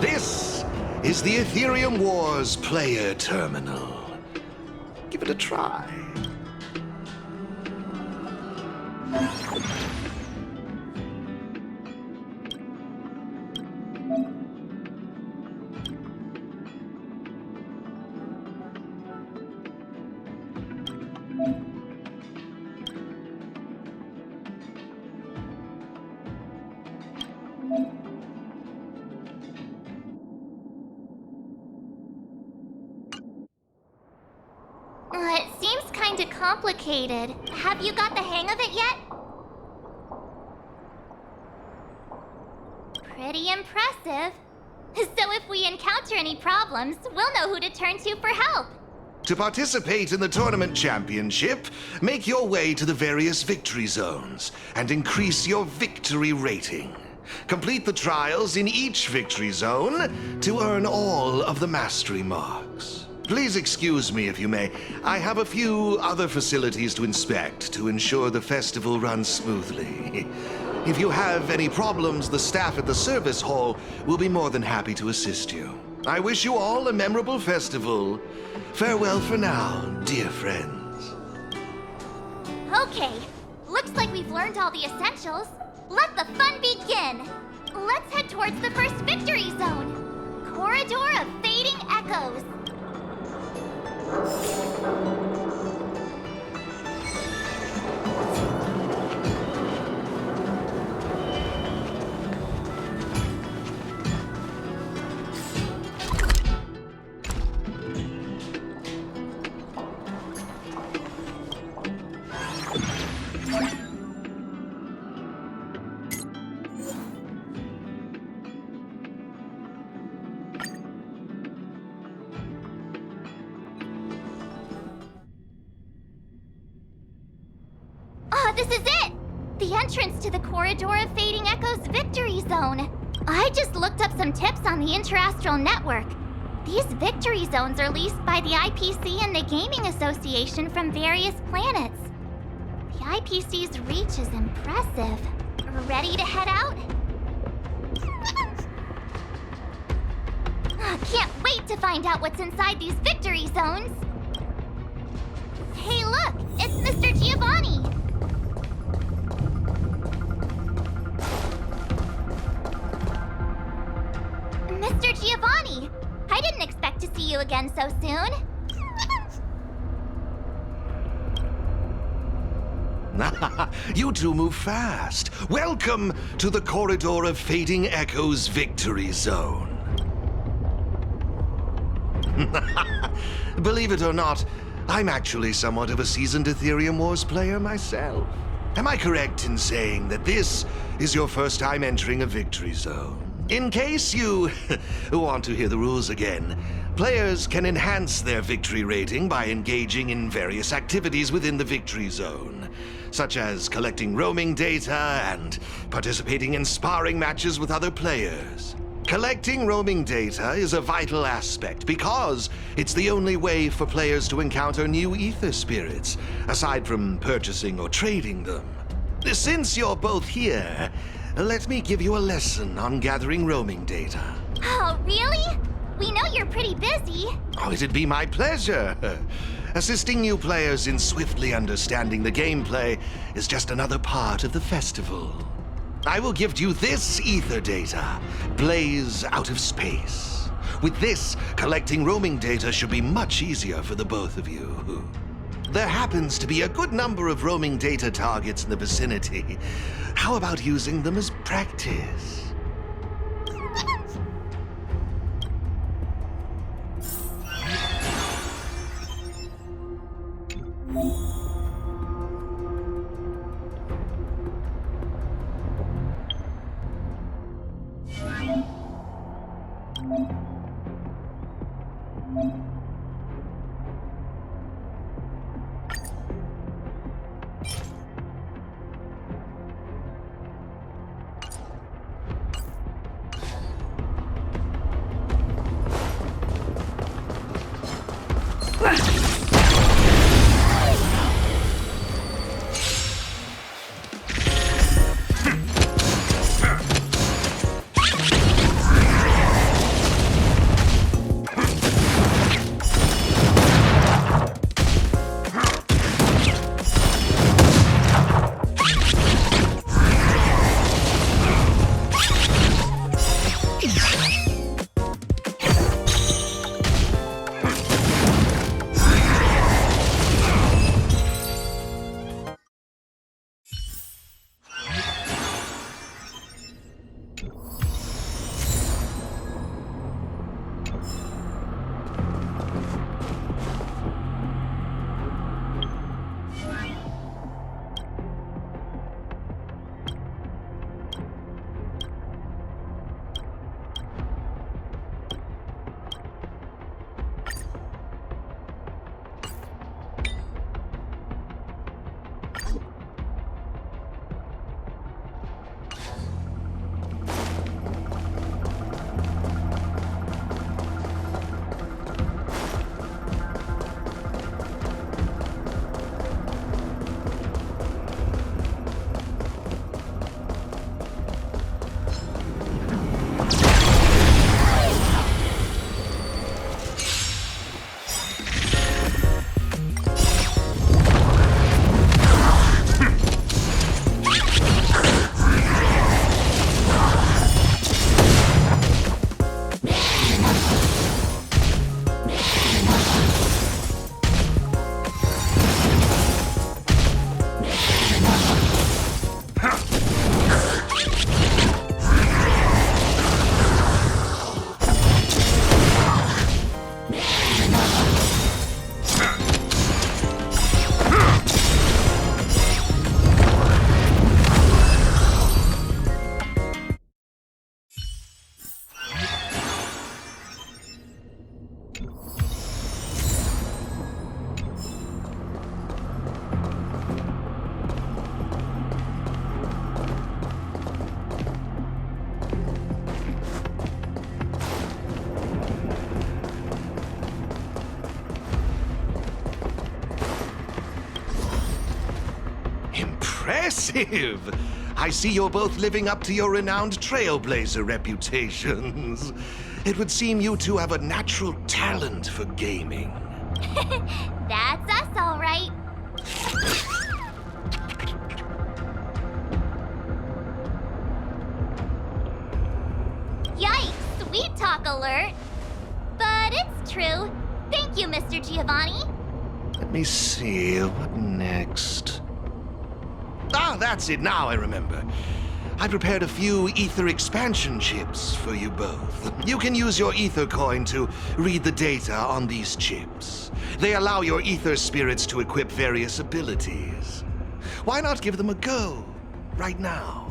This is the Aetherium Wars player terminal. Give it a try. complicated. Have you got the hang of it yet? Pretty impressive. So if we encounter any problems, we'll know who to turn to for help. To participate in the tournament championship, make your way to the various victory zones and increase your victory rating. Complete the trials in each victory zone to earn all of the mastery marks. Please excuse me if you may. I have a few other facilities to inspect to ensure the festival runs smoothly. If you have any problems, the staff at the service hall will be more than happy to assist you. I wish you all a memorable festival. Farewell for now, dear friends. Okay, looks like we've learned all the essentials. Let the fun begin! Let's head towards the first victory zone. Corridor of Fading Echoes. This is it! The entrance to the Corridor of Fading Echoes Victory Zone. I just looked up some tips on the Interastral Network. These victory zones are leased by the IPC and the Gaming Association from various planets. The IPC's reach is impressive. Ready to head out? Can't wait to find out what's inside these victory zones. Hey look, it's Mr. Giovanni. Mr. Giovanni! I didn't expect to see you again so soon. You two move fast. Welcome to the Corridor of Fading Echoes Victory Zone. Believe it or not, I'm actually somewhat of a seasoned Aetherium Wars player myself. Am I correct in saying that this is your first time entering a victory zone? In case you want to hear the rules again, players can enhance their victory rating by engaging in various activities within the victory zone, such as collecting roaming data and participating in sparring matches with other players. Collecting roaming data is a vital aspect because it's the only way for players to encounter new ether spirits, aside from purchasing or trading them. Since you're both here, let me give you a lesson on gathering roaming data. Oh, really? We know you're pretty busy. Oh, it'd be my pleasure. Assisting new players in swiftly understanding the gameplay is just another part of the festival. I will give you this ether data, Blaze out of space. With this, collecting roaming data should be much easier for the both of you. There happens to be a good number of roaming data targets in the vicinity. How about using them as practice? Impressive! I see you're both living up to your renowned trailblazer reputations. It would seem you two have a natural talent for gaming. That's us, all right. Yikes, sweet talk alert. But it's true. Thank you, Mr. Giovanni. Let me see, what next? Ah, that's it, now I remember. I prepared a few ether expansion chips for you both. You can use your ether coin to read the data on these chips. They allow your ether spirits to equip various abilities. Why not give them a go, right now?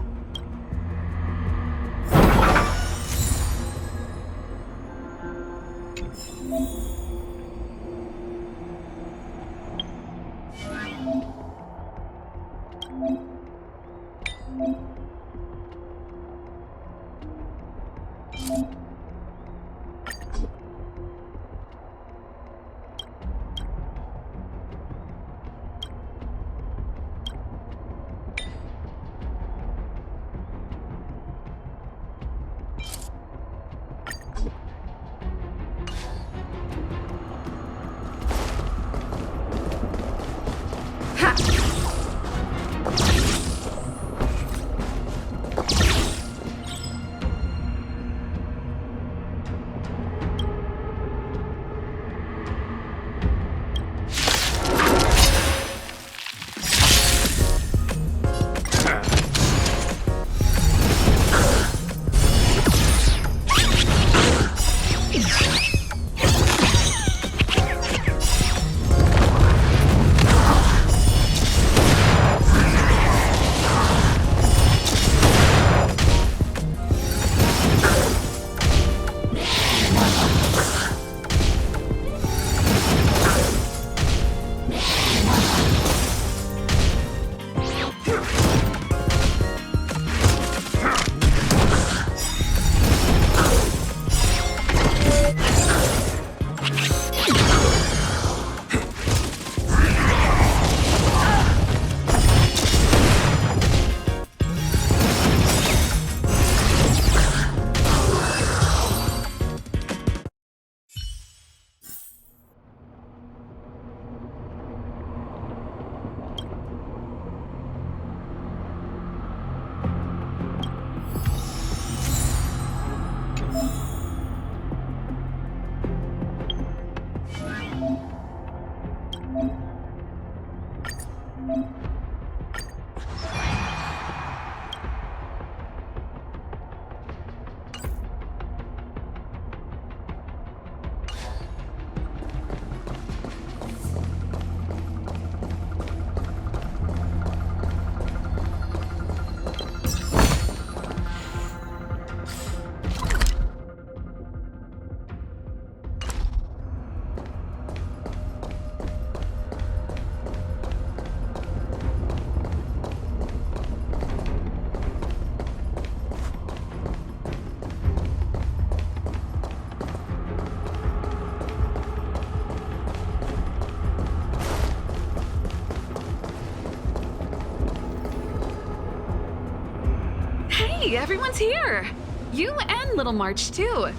Hey, everyone's here! You and Little March, too.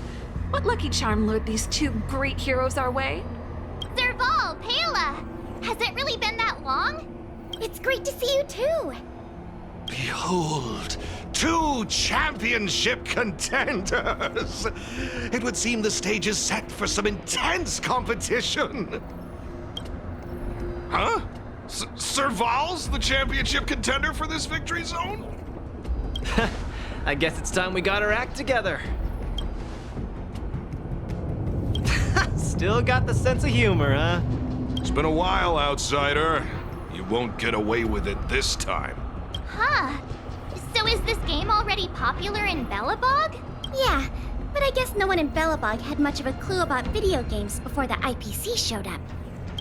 What lucky charm lured these two great heroes our way? Serval, Pela! Has it really been that long? It's great to see you, too. Behold, two championship contenders! It would seem the stage is set for some intense competition. Huh? Serval's the championship contender for this victory zone? I guess it's time we got our act together. Still got the sense of humor, huh? It's been a while, outsider. You won't get away with it this time. Huh. So is this game already popular in Belobog? Yeah, but I guess no one in Belobog had much of a clue about video games before the IPC showed up.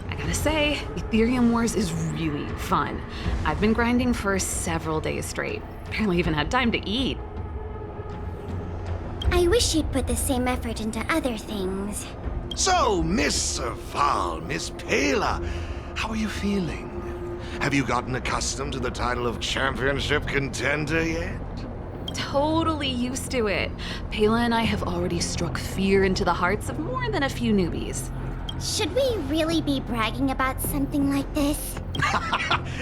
I gotta say, Aetherium Wars is really fun. I've been grinding for several days straight. Barely even had time to eat. I wish you'd put the same effort into other things. So, Miss Serval, Miss Pela, how are you feeling? Have you gotten accustomed to the title of championship contender yet? Totally used to it. Pela and I have already struck fear into the hearts of more than a few newbies. Should we really be bragging about something like this?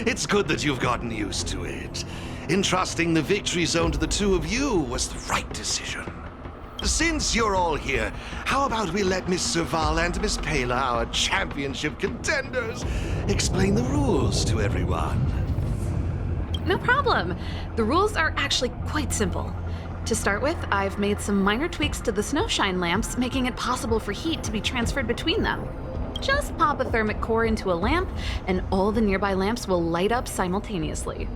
It's good that you've gotten used to it. Entrusting the victory zone to the two of you was the right decision. Since you're all here, how about we let Miss Serval and Miss Pela, our championship contenders, explain the rules to everyone? No problem. The rules are actually quite simple. To start with, I've made some minor tweaks to the snowshine lamps, making it possible for heat to be transferred between them. Just pop a thermic core into a lamp, and all the nearby lamps will light up simultaneously.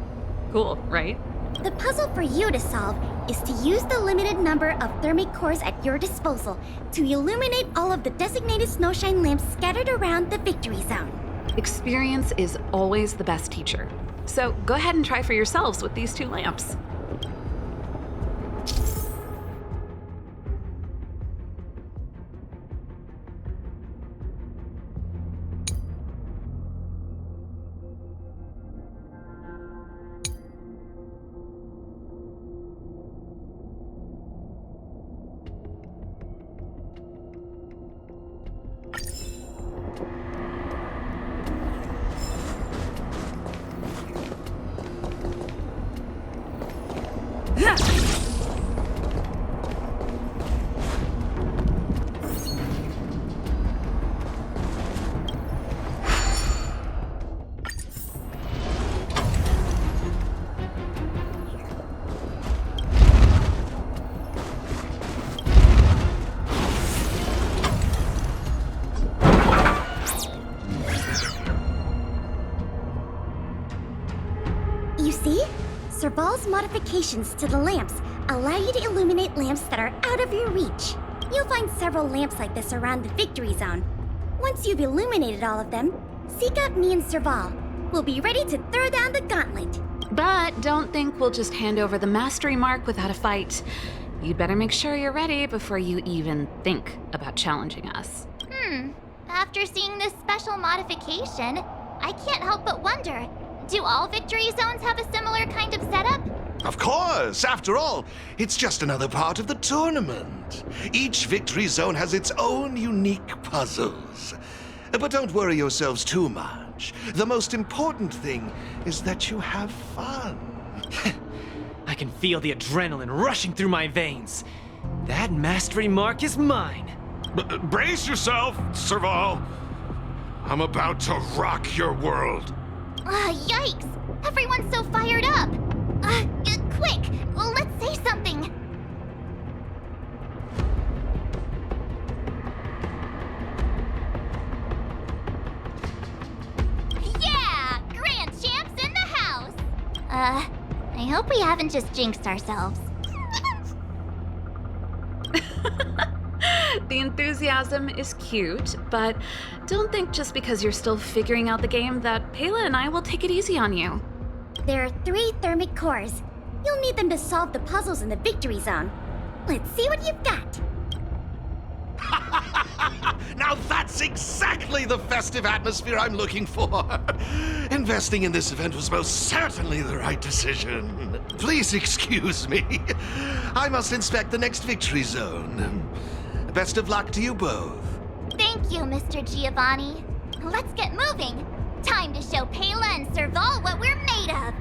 Cool, right? The puzzle for you to solve is to use the limited number of thermic cores at your disposal to illuminate all of the designated snowshine lamps scattered around the victory zone. Experience is always the best teacher. So go ahead and try for yourselves with these two lamps. You see? Serval's modifications to the lamps allow you to illuminate lamps that are out of your reach. You'll find several lamps like this around the victory zone. Once you've illuminated all of them, seek out me and Serval. We'll be ready to throw down the gauntlet. But don't think we'll just hand over the mastery mark without a fight. You'd better make sure you're ready before you even think about challenging us. After seeing this special modification, I can't help but wonder, do all victory zones have a similar kind of setup? Of course! After all, it's just another part of the tournament. Each victory zone has its own unique puzzles. But don't worry yourselves too much. The most important thing is that you have fun. I can feel the adrenaline rushing through my veins. That mastery mark is mine. Brace yourself, Serval. I'm about to rock your world. Yikes! Everyone's so fired up! Quick! Let's say something! Yeah! Grand Champs in the house! I hope we haven't just jinxed ourselves. The enthusiasm is cute, but don't think just because you're still figuring out the game that Pela and I will take it easy on you. There are 3 thermic cores. You'll need them to solve the puzzles in the victory zone. Let's see what you've got. Now that's exactly the festive atmosphere I'm looking for. Investing in this event was most certainly the right decision. Please excuse me. I must inspect the next victory zone. Best of luck to you both. Thank you, Mr. Giovanni. Let's get moving. Time to show Pela and Serval what we're made of.